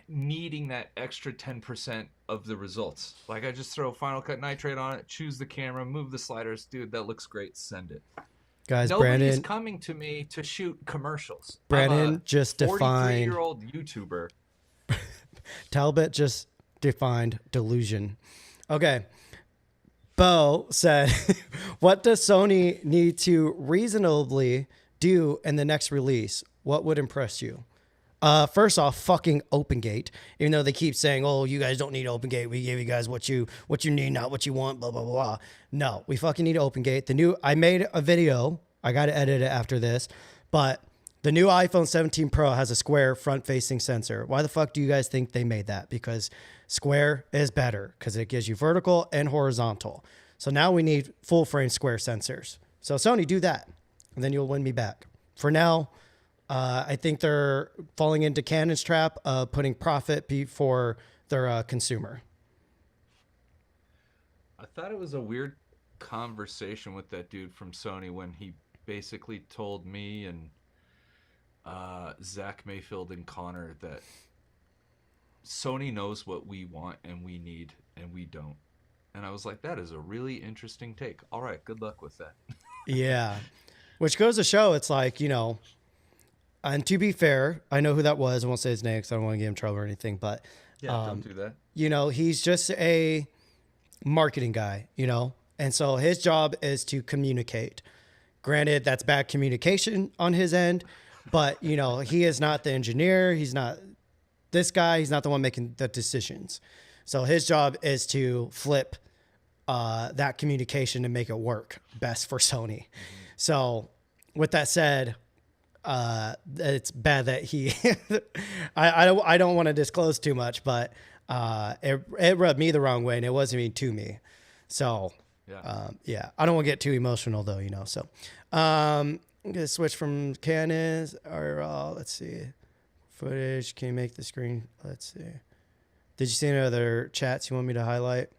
needing that extra 10% of the results. Like, I just throw Final Cut Nitrate on it, choose the camera, move the sliders. Dude, that looks great. Send it. Guys, Nobody's coming to me to shoot commercials. Brandon just defined 43-year-old YouTuber. Talbot just defined delusion. Okay. Bo said, what does Sony need to reasonably do in the next release? What would impress you? First off, fucking OpenGate. Even though they keep saying, "Oh, you guys don't need OpenGate. We give you guys what you need, not what you want." Blah blah blah. No, we fucking need OpenGate. I made a video. I got to edit it after this, but the new iPhone 17 Pro has a square front-facing sensor. Why the fuck do you guys think they made that? Because square is better because it gives you vertical and horizontal. So now we need full-frame square sensors. So Sony, do that, and then you'll win me back. For now. I think they're falling into Canon's trap of putting profit before their consumer. I thought it was a weird conversation with that dude from Sony when he basically told me and Zach Mayfield and Connor that Sony knows what we want and we need and we don't. And I was like, that is a really interesting take. All right, good luck with that. Yeah. Which goes to show it's like, and to be fair, I know who that was. I won't say his name because I don't want to get him in trouble or anything. But yeah, don't do that. He's just a marketing guy, and so his job is to communicate. Granted, that's bad communication on his end, but he is not the engineer. He's not this guy. He's not the one making the decisions. So his job is to flip that communication and make it work best for Sony. Mm-hmm. So with that said. It's bad that he I don't want to disclose too much, but it rubbed me the wrong way and it wasn't even to me. So yeah, I don't want to get too emotional though, so I'm gonna switch from Canon or let's see, footage. Can you make the screen? Let's see. Did you see any other chats you want me to highlight?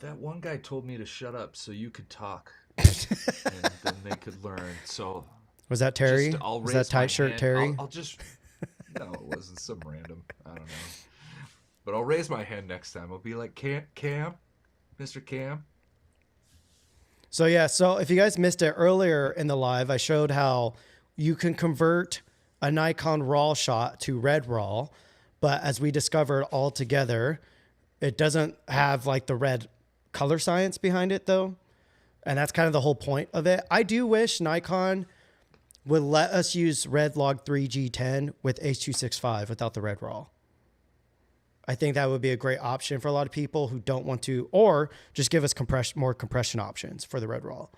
That one guy told me to shut up so you could talk. And then they could learn. So was that Terry? Was that tight shirt hand. Terry? I'll just no, it wasn't some random. I don't know. But I'll raise my hand next time. I'll be like, Cam, Mr. Cam. So yeah, so if you guys missed it earlier in the live, I showed how you can convert a Nikon RAW shot to red RAW, but as we discovered altogether, it doesn't have like the red color science behind it though. And that's kind of the whole point of it. I do wish Nikon would let us use Red Log 3 G10 with H.265 without the red RAW. I think that would be a great option for a lot of people who don't want to, or just give us more compression options for the red RAW.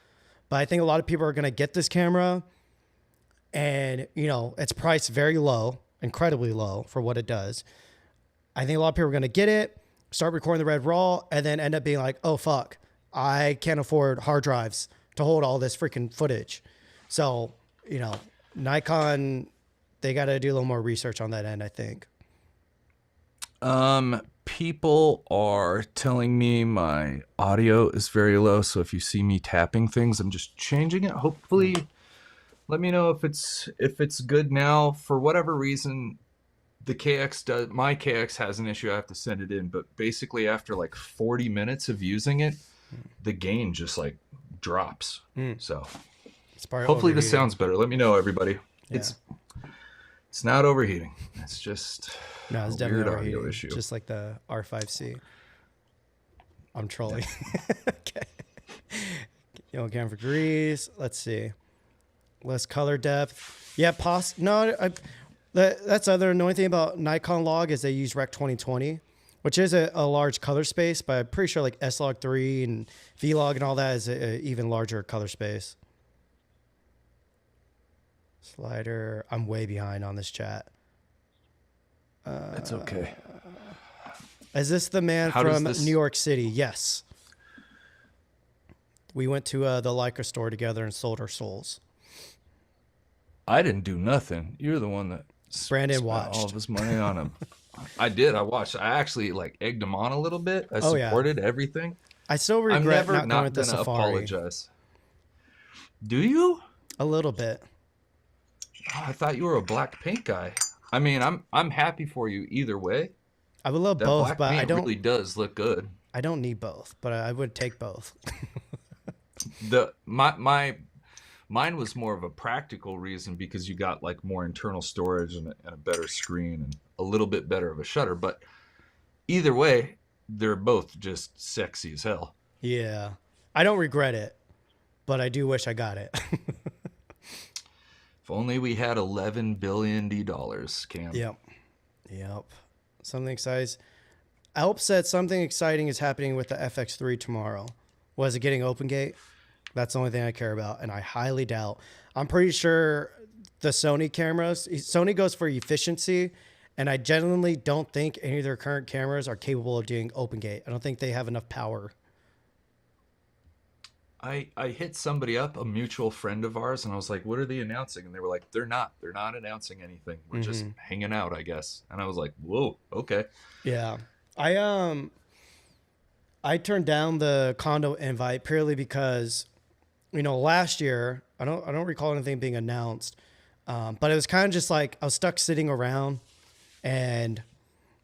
But I think a lot of people are going to get this camera and, it's priced very low, incredibly low for what it does. I think a lot of people are going to get it. start recording the Red RAW, and then end up being like, oh, fuck, I can't afford hard drives to hold all this freaking footage. So, you know, Nikon, they got to do a little more research on that end, I think. People are telling me my audio is very low, so if you see me tapping things, I'm just changing it. Hopefully, let me know if it's good now. For whatever reason, my KX has an issue. I have to send it in, but basically after like 40 minutes of using it, the gain just like drops. So hopefully this sounds better. Let me know, everybody. Yeah. It's not overheating. It's just it's definitely an audio issue. Just like the R5C. I'm trolling. Okay. Yellow camera grease. Let's see. Less color depth. Yeah, that's the other annoying thing about Nikon log is they use Rec 2020, which is a large color space, but I'm pretty sure like S-Log 3 and V-Log and all that is an even larger color space. Slider. I'm way behind on this chat. It's okay. Is this the man from New York City? Yes. We went to the Leica store together and sold our souls. I didn't do nothing. You're the one that Brandon spent watched all of his money on him. I did. I watched. I actually like egged him on a little bit. I supported everything. I still regret not going with the Safari. Apologize. Do you? A little bit. Oh, I thought you were a black paint guy. I mean, I'm happy for you either way. I would love both, black but paint I don't. Really does look good. I don't need both, but I would take both. Mine was more of a practical reason because you got like more internal storage and a better screen and a little bit better of a shutter. But either way, they're both just sexy as hell. Yeah, I don't regret it, but I do wish I got it. If only we had $11 billion, Cam. Yep. Something exciting. Alp said something exciting is happening with the FX3 tomorrow. Was it getting OpenGate? That's the only thing I care about, and I highly doubt. I'm pretty sure the Sony cameras, Sony goes for efficiency, and I genuinely don't think any of their current cameras are capable of doing OpenGate. I don't think they have enough power. I hit somebody up, a mutual friend of ours, and I was like, what are they announcing? And they were like, they're not announcing anything. We're just hanging out, I guess. And I was like, whoa, okay. Yeah. I turned down the condo invite purely because, you know, last year, I don't recall anything being announced. But it was kind of just like I was stuck sitting around, and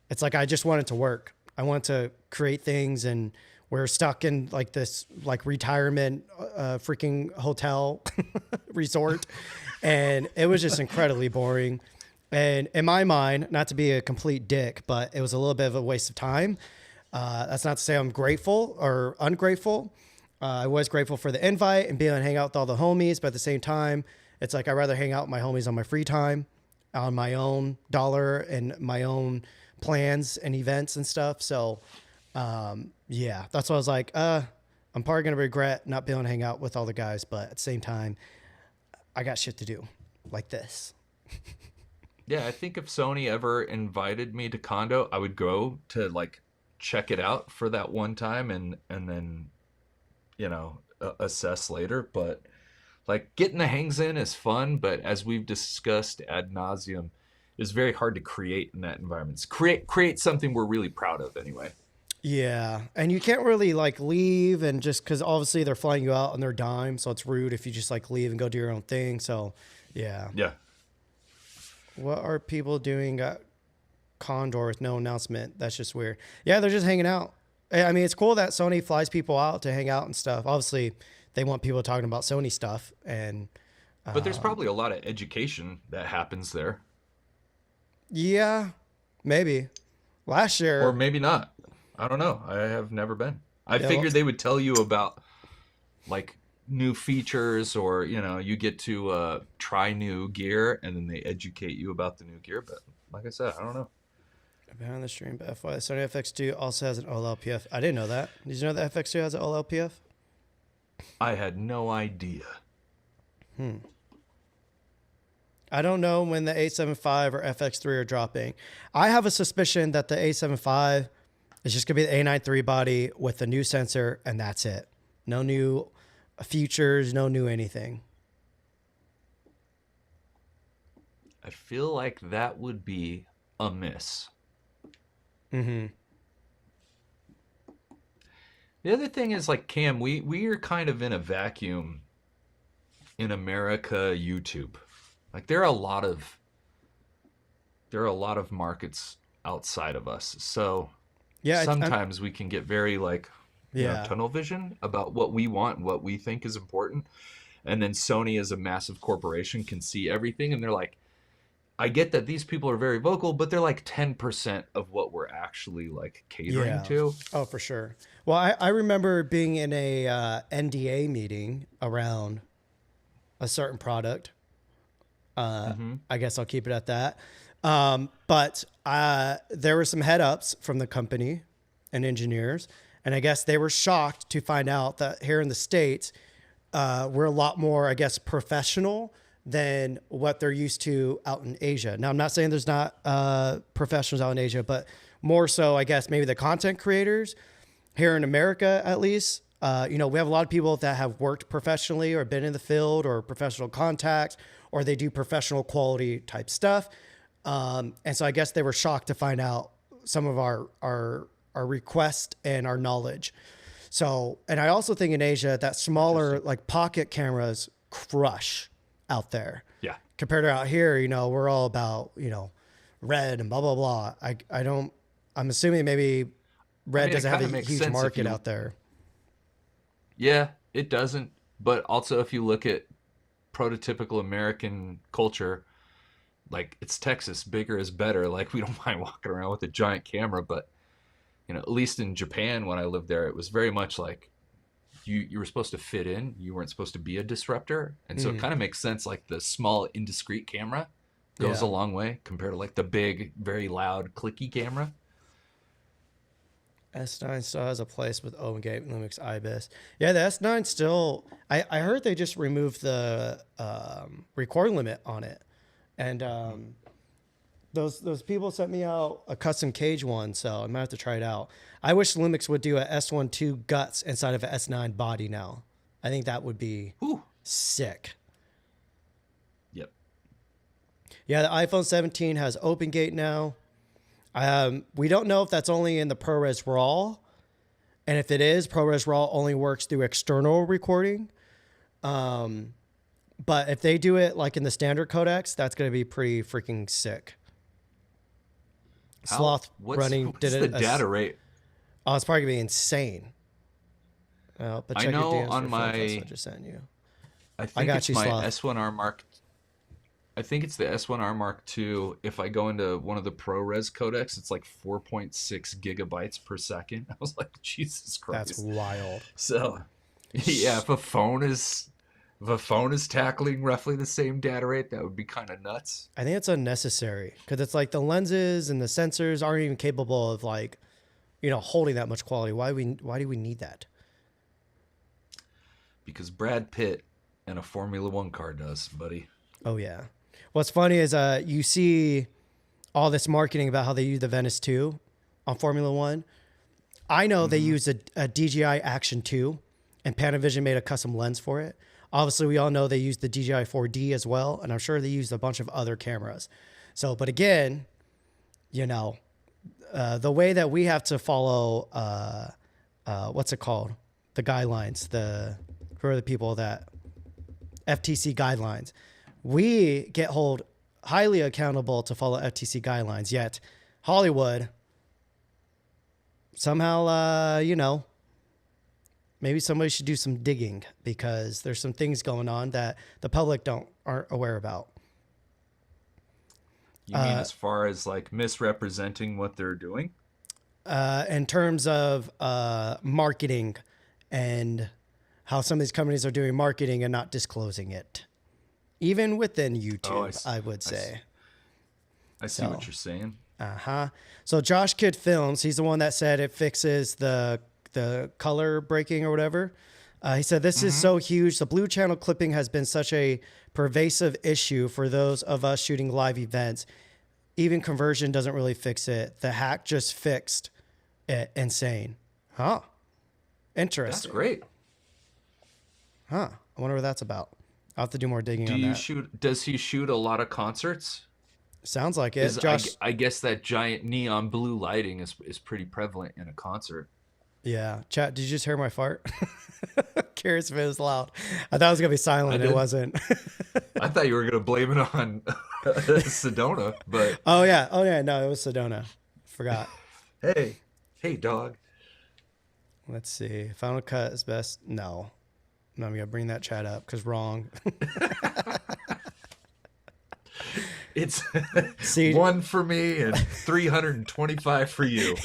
it's like I just wanted to work. I wanted to create things, and we're stuck in like this like retirement freaking hotel resort, and it was just incredibly boring. And in my mind, not to be a complete dick, but it was a little bit of a waste of time. That's not to say I'm grateful or ungrateful. I was grateful for the invite and being able to hang out with all the homies, but at the same time, it's like I'd rather hang out with my homies on my free time, on my own dollar and my own plans and events and stuff. So, yeah, that's why I was like, I'm probably going to regret not being able to hang out with all the guys, but at the same time, I got shit to do like this. Yeah, I think if Sony ever invited me to condo, I would go to like check it out for that one time and then, you know, assess later. But like getting the hangs in is fun, but as we've discussed ad nauseum, it's very hard to create in that environment. It's create something we're really proud of anyway. Yeah, and you can't really like leave and just because obviously they're flying you out on their dime, so it's rude if you just like leave and go do your own thing. So, yeah. Yeah. What are people doing at Condor with no announcement? That's just weird. Yeah, they're just hanging out. I mean, it's cool that Sony flies people out to hang out and stuff. Obviously, they want people talking about Sony stuff, and but there's probably a lot of education that happens there. Yeah, maybe. Last year, or maybe not. I don't know. I have never been. I figured they would tell you about like new features, or you know, you get to try new gear, and then they educate you about the new gear. But like I said, I don't know. Behind the stream, but FYI, Sony FX2 also has an OLPF. I didn't know that. Did you know that FX2 has an OLPF? I had no idea. I don't know when the A75 or FX3 are dropping. I have a suspicion that the A75 It's just gonna be the A9 III body with a new sensor, and that's it. No new features, no new anything. I feel like that would be a miss. Mm-hmm. The other thing is like Cam, we are kind of in a vacuum in America YouTube. Like there are a lot of markets outside of us. So Yeah, sometimes we can get very like yeah, tunnel vision about what we want and what we think is important. And then Sony as a massive corporation can see everything and they're like, I get that these people are very vocal, but they're like 10% of what we're actually like catering yeah. to. Oh, for sure. Well, I remember being in a NDA meeting around a certain product. I guess I'll keep it at that. But there were some head ups from the company and engineers, and I guess they were shocked to find out that here in the States, we're a lot more, I guess, professional than what they're used to out in Asia. Now, I'm not saying there's not professionals out in Asia, but more so, I guess, maybe the content creators here in America, at least. We have a lot of people that have worked professionally or been in the field or professional contacts, or they do professional quality type stuff. And so I guess they were shocked to find out some of our request and our knowledge. So, and I also think in Asia that smaller like pocket cameras crush out there. Yeah. Compared to out here, we're all about, red and blah, blah, blah. I'm assuming maybe red doesn't have a huge market out there. Yeah, it doesn't. But also if you look at prototypical American culture, like it's Texas, bigger is better. Like we don't mind walking around with a giant camera, but at least in Japan when I lived there, it was very much like you were supposed to fit in. You weren't supposed to be a disruptor. And so it kind of makes sense. Like the small indiscreet camera goes a long way compared to like the big, very loud clicky camera. S9 still has a place with Omega, Lumix, IBIS. Yeah, the S9 still. I heard they just removed the record limit on it, and those people sent me out a custom cage one, so I might have to try it out. I wish Lumix would do a S12 guts inside of an S9 body now. I think that would be sick. Yep. Yeah, the iPhone 17 has Open Gate now. We don't know if that's only in the ProRes RAW, and if it is, ProRes RAW only works through external recording. But if they do it like in the standard codecs, that's going to be pretty freaking sick. Sloth running did it. What's the data rate? Oh, it's probably going to be insane. But check I know your DMs on for my. photos I just sent you. I think got it's you, my Sloth. S1R Mark. I think it's the S1R Mark II. If I go into one of the ProRes codecs, it's like 4.6 gigabytes per second. I was like, Jesus Christ. That's wild. So, yeah, if a phone is tackling roughly the same data rate, that would be kind of nuts. I think it's unnecessary because it's like the lenses and the sensors aren't even capable of like, holding that much quality. Why do we need that? Because Brad Pitt and a Formula One car does, buddy. Oh yeah. What's funny is you see all this marketing about how they use the Venice 2 on Formula One. I know they use a DJI Action 2, and Panavision made a custom lens for it. Obviously, we all know they use the DJI 4D as well, and I'm sure they used a bunch of other cameras. So, but again, the way that we have to follow, what's it called? The guidelines, who are the people that, FTC guidelines. We get held highly accountable to follow FTC guidelines, yet Hollywood somehow, maybe somebody should do some digging because there's some things going on that the public aren't aware about. You mean as far as like misrepresenting what they're doing? In terms of marketing and how some of these companies are doing marketing and not disclosing it. Even within YouTube, I would say. I see what you're saying. So Josh Kidd Films, he's the one that said it fixes the color breaking or whatever. He said, this is so huge. The blue channel clipping has been such a pervasive issue for those of us shooting live events. Even conversion doesn't really fix it. The hack just fixed insane. Huh. That's Interesting. great. Huh. I wonder what that's about. I'll have to do more digging Do on you that. shoot? Does he shoot a lot of concerts? Sounds like it. Because Josh, I guess that giant neon blue lighting is pretty prevalent in a concert. yeah. Chat, did you just hear my fart? Curious if it was loud. I thought it was going to be I silent. It did. wasn't. I thought you were gonna blame it on Sedona, but Oh, yeah. Oh, yeah. No, it was Sedona. Forgot. hey, hey, dog. Let's see. Final Cut is best. No. I'm going to bring that chat up because wrong. It's See, one for me and 325 for you.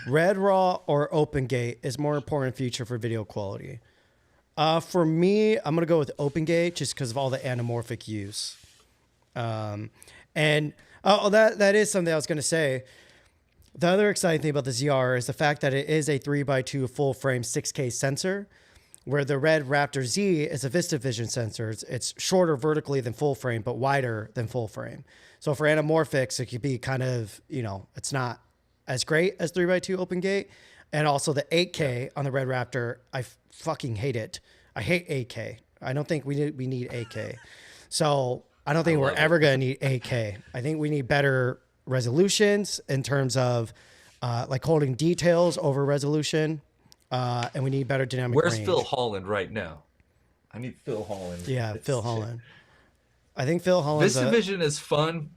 Red RAW or Open Gate is more important feature for video quality. For me, I'm going to go with Open Gate just because of all the anamorphic use. And that is something I was going to say. The other exciting thing about the ZR is the fact that it is a 3x2 full frame 6K sensor, where the Red Raptor Z is a VistaVision sensor. It's shorter vertically than full frame, but wider than full frame. So for anamorphics, it could be kind of, it's not as great as 3x2 Open Gate. And also the 8K on the Red Raptor, I fucking hate it. I hate 8K. I don't think we need 8K. So I don't think we're ever going to need 8K. I think we need better resolutions in terms of like holding details over resolution. And we need better dynamic Where's range. Phil Holland right now? I need Phil Holland. Yeah, Phil Holland. I think Phil Holland's VistaVision is fun,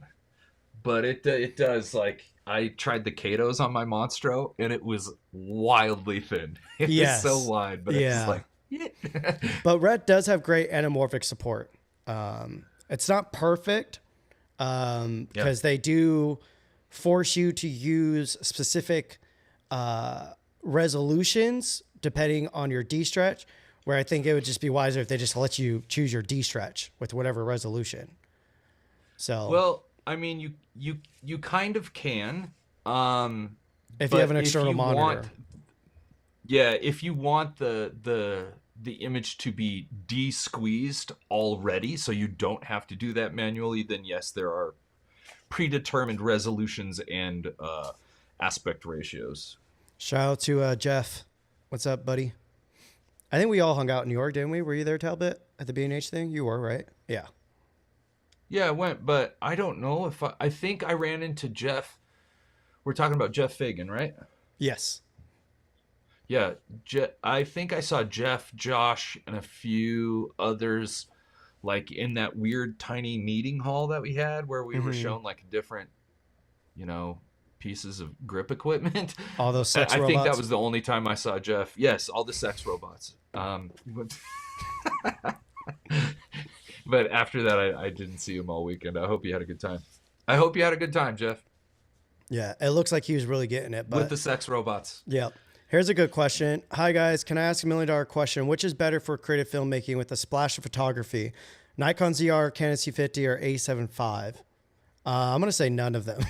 but it does like I tried the Katos on my Monstro and it was wildly thin. It Yes. was so wide, but Yeah. it's like yeah. But Red does have great anamorphic support. It's not perfect because they do force you to use specific resolutions depending on your D-stretch, where I think it would just be wiser if they just let you choose your D-stretch with whatever resolution. So, Well, I mean, you kind of can. if you have an external monitor. If you want the image to be de-squeezed already, so you don't have to do that manually, then yes, there are predetermined resolutions and aspect ratios. Shout out to Jeff. What's up, buddy? I think we all hung out in New York, didn't we? Were you there, Talbot, at the B&H thing? You were, right? Yeah. Yeah, I went, but I don't know if I think I ran into Jeff. We're talking about Jeff Fagan, right? Yes. Yeah, I think I saw Jeff, Josh, and a few others like in that weird tiny meeting hall that we had where we were shown like different, pieces of grip equipment. All those sex I robots. think that was the only time I saw Jeff. Yes, all the sex robots. But after that, I didn't see him all weekend. I hope you had a good time. I hope you had a good time, Jeff. Yeah, it looks like he was really getting it. But With the sex robots. yeah. Here's a good question. Hi, guys. Can I ask $1 million question? Which is better for creative filmmaking with a splash of photography? Nikon ZR, Canon C50, or A7 IV? I'm going to say none of them.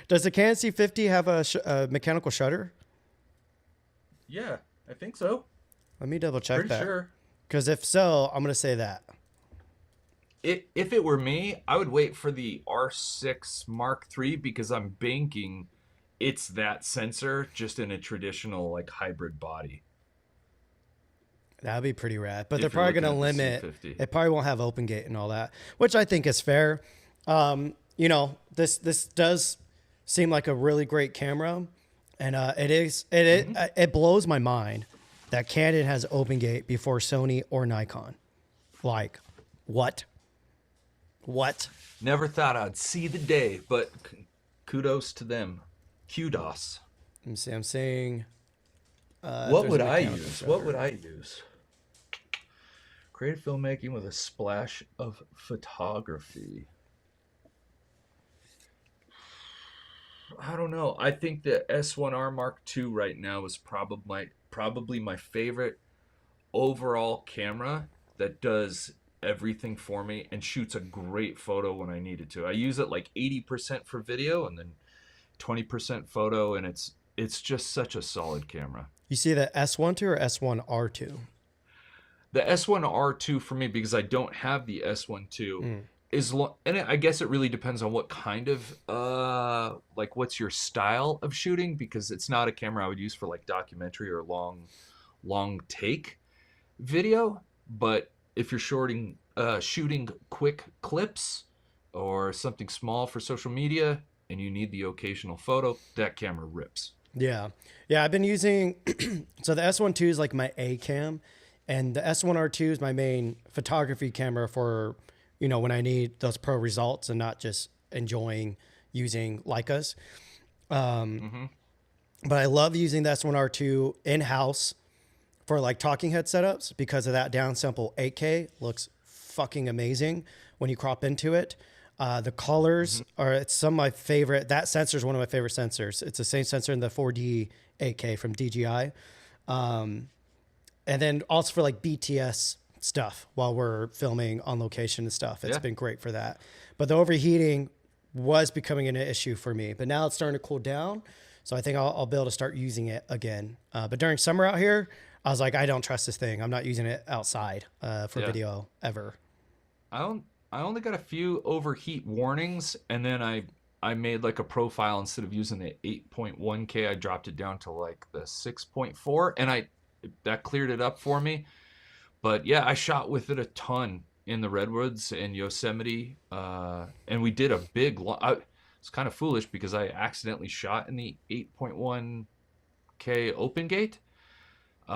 Does the Canon C50 have a mechanical shutter? Yeah, I think so. Let me double check Pretty that. sure. Because if so, I'm going to say that. If it were me, I would wait for the R6 Mark III because I'm banking it's that sensor just in a traditional like hybrid body. That'd be pretty rad. But If they're you're probably going to looking limit. at the C50. It probably won't have open gate and all that, which I think is fair. This does seem like a really great camera, and it blows my mind that Canon has open gate before Sony or Nikon. Like, what? Never thought I'd see the day, but kudos to them. Kudos. Let me see. I'm saying. What would I use? What would I use? Creative filmmaking with a splash of photography. I don't know. I think the S1R Mark II right now is probably my favorite overall camera that does everything for me and shoots a great photo when I need it to. I use it like 80% for video and then 20% photo, and it's just such a solid camera. You see the S12 or S1R2? The S1R2 for me, because I don't have the S12, and I guess it really depends on what kind of like what's your style of shooting, because it's not a camera I would use for like documentary or long take video. But if you're shooting quick clips or something small for social media and you need the occasional photo, that camera rips. Yeah. Yeah, I've been using so the S1 II is like my A cam, and the S1R2 is my main photography camera for, you know, when I need those pro results and not just enjoying using Leicas. But I love using the S1R2 in-house for like talking head setups because of that downsample 8K looks fucking amazing when you crop into it. The colors are, it's some of my favorite, that sensor is one of my favorite sensors. It's the same sensor in the 4D 8K from DJI. And then also for like BTS stuff while we're filming on location and stuff. It's been great for that. But the overheating was becoming an issue for me, but now it's starting to cool down. So I think I'll be able to start using it again. But during summer out here, I was like, I don't trust this thing. I'm not using it outside for video ever. I only got a few overheat warnings, and then I made like a profile. Instead of using the 8.1K, I dropped it down to like the 6.4, and that cleared it up for me. But yeah, I shot with it a ton in the Redwoods and Yosemite, and we did a big. It's kind of foolish because I accidentally shot in the 8.1K open gate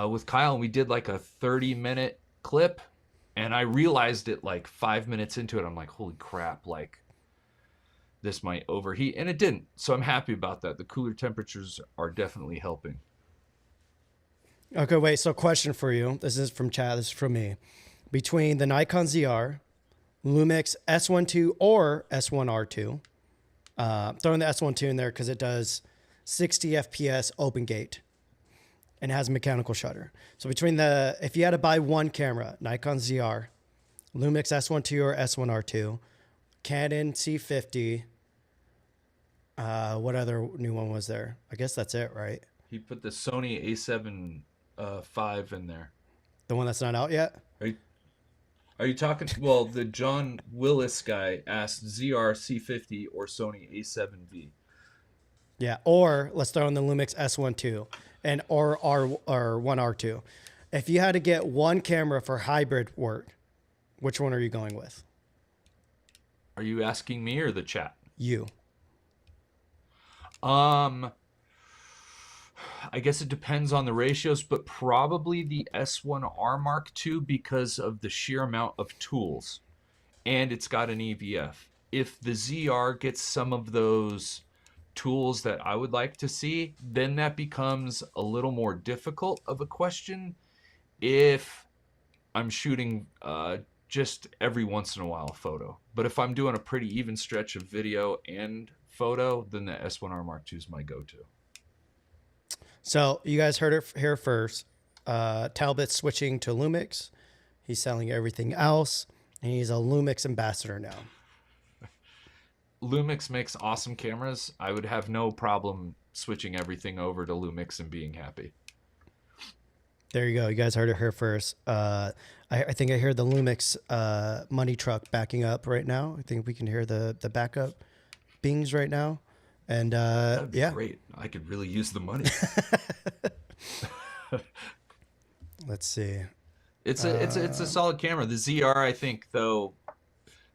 with Kyle, and we did like a 30-minute clip. And I realized it like 5 minutes into it. I'm like, holy crap, like this might overheat. And it didn't. So I'm happy about that. The cooler temperatures are definitely helping. Okay, wait. So question for you. This is from chat. This is from me. Between the Nikon ZR, Lumix S1 II or S1R2, throwing the S1 II in there because it does 60 FPS open gate and has a mechanical shutter. So if you had to buy one camera, Nikon ZR, Lumix S1 II or S1R2, Canon C50, what other new one was there? I guess that's it, right? He put the Sony A7 V in there. The one that's not out yet? Are you talking? Well, the John Willis guy asked ZR C50 or Sony A7V. Yeah, or let's throw in the Lumix S1 II and or R1R2. If you had to get one camera for hybrid work, which one are you going with? Are you asking me or the chat? You. I guess it depends on the ratios, but probably the S1R Mark II because of the sheer amount of tools, and it's got an EVF. If the ZR gets some of those tools that I would like to see, then that becomes a little more difficult of a question if I'm shooting just every once in a while a photo. But if I'm doing a pretty even stretch of video and photo, then the S1R Mark II is my go-to. So you guys heard it here first. Talbot's switching to Lumix. He's selling everything else, and he's a Lumix ambassador now. Lumix makes awesome cameras. I would have no problem switching everything over to Lumix and being happy. There you go. You guys heard it here first. I think I hear the Lumix money truck backing up right now. I think we can hear the backup bings right now. And that'd be great. I could really use the money. Let's see. It's a solid camera. The ZR, I think, though,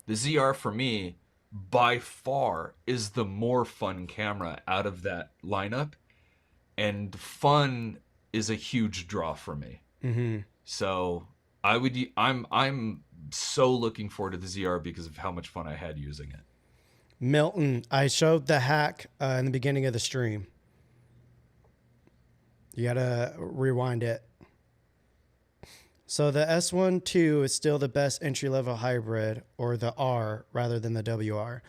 the ZR for me by far is the more fun camera out of that lineup, and fun is a huge draw for me. Mm-hmm. So I'm so looking forward to the ZR because of how much fun I had using it. Milton, I showed the hack in the beginning of the stream. You gotta rewind it. So the S1 II is still the best entry-level hybrid, or the R rather than the WR.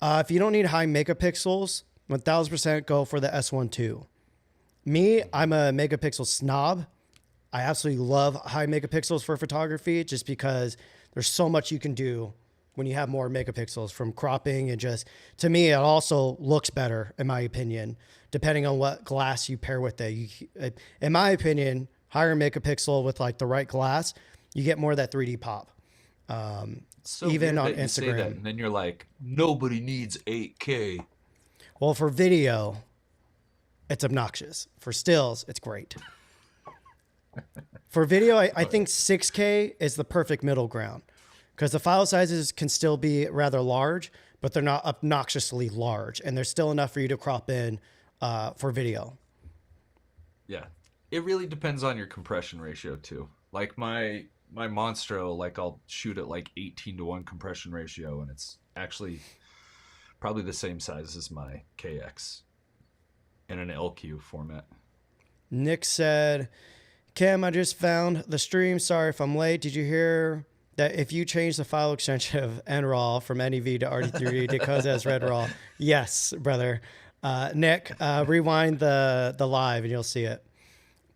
If you don't need high megapixels, 1000% go for the S1 II. Me, I'm a megapixel snob. I absolutely love high megapixels for photography just because there's so much you can do when you have more megapixels, from cropping, and just, to me, it also looks better, in my opinion, depending on what glass you pair with it. In my opinion, higher megapixel with like the right glass, you get more of that 3D pop. It's so even weird on that you say that, Instagram. and then you're like, nobody needs 8K. Well, for video, it's obnoxious. For stills, it's great. For video, I think 6K is the perfect middle ground because the file sizes can still be rather large, but they're not obnoxiously large, and there's still enough for you to crop in for video. Yeah, it really depends on your compression ratio too. Like my Monstro, like I'll shoot at like 18:1 compression ratio, and it's actually probably the same size as my KX in an LQ format. Nick said, Cam, I just found the stream. Sorry if I'm late. Did you hear that if you change the file extension of NRAW from NEV to RD3D, it goes as Red RAW? Yes, brother. Nick, rewind the live and you'll see it.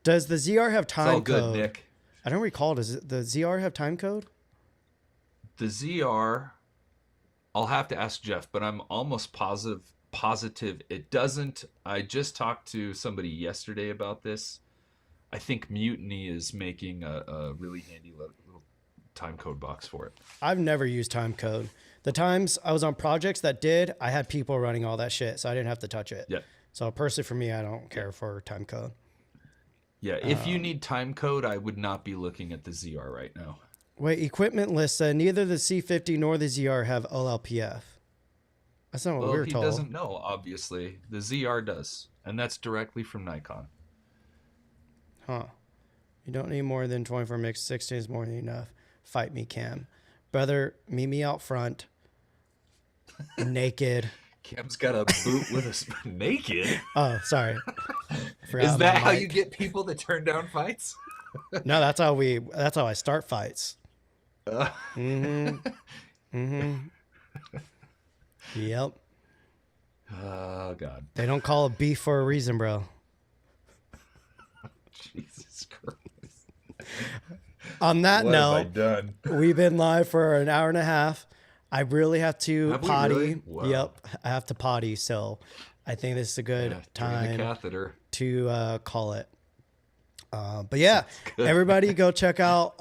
Does the ZR have time It's all good, code? Nick. I don't recall. Does the ZR have time code? The ZR, I'll have to ask Jeff, but I'm almost positive it doesn't. I just talked to somebody yesterday about this. I think Mutiny is making a really handy little time code box for it. I've never used time code. The times I was on projects that did, I had people running all that shit, so I didn't have to touch it. Yeah. So personally for me, I don't care for time code. Yeah, if you need time code, I would not be looking at the ZR right now. Wait, equipment list said neither the C50 nor the ZR have OLPF. That's not what we were He told. doesn't know, obviously. The ZR does, and that's directly from Nikon. Huh. You don't need more than 24 mix. 16 is more than enough. Fight me, Cam. Brother, meet me out front. Naked. Cam's got a boot with a naked. Oh, sorry. Is that how you get people to turn down fights? No, that's how I start fights. Mm-hmm. Yep. Oh, God. They don't call it beef for a reason, bro. Jesus Christ. On that What have I note, done? we've been live for an hour and a half. I really have to Have we potty. really? Wow. Yep, I have to potty. So I think this is a good Drain time the catheter. to call it. But yeah, everybody go check out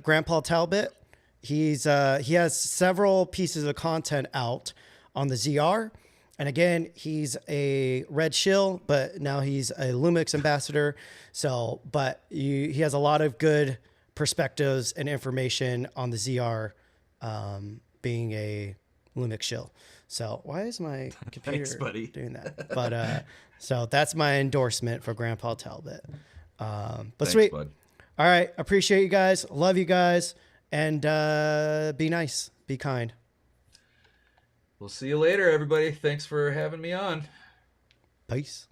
Grandpa Talbot. He has several pieces of content out on the ZR. And again, he's a red shill, but now he's a Lumix ambassador. So, but he has a lot of good perspectives and information on the ZR, being a Lumix shill. So why is my computer Thanks, buddy. doing that? But so that's my endorsement for Grandpa Talbot. But Thanks, sweet. bud. All right. Appreciate you guys. Love you guys. And be nice. Be kind. We'll see you later, everybody. Thanks for having me on. Peace.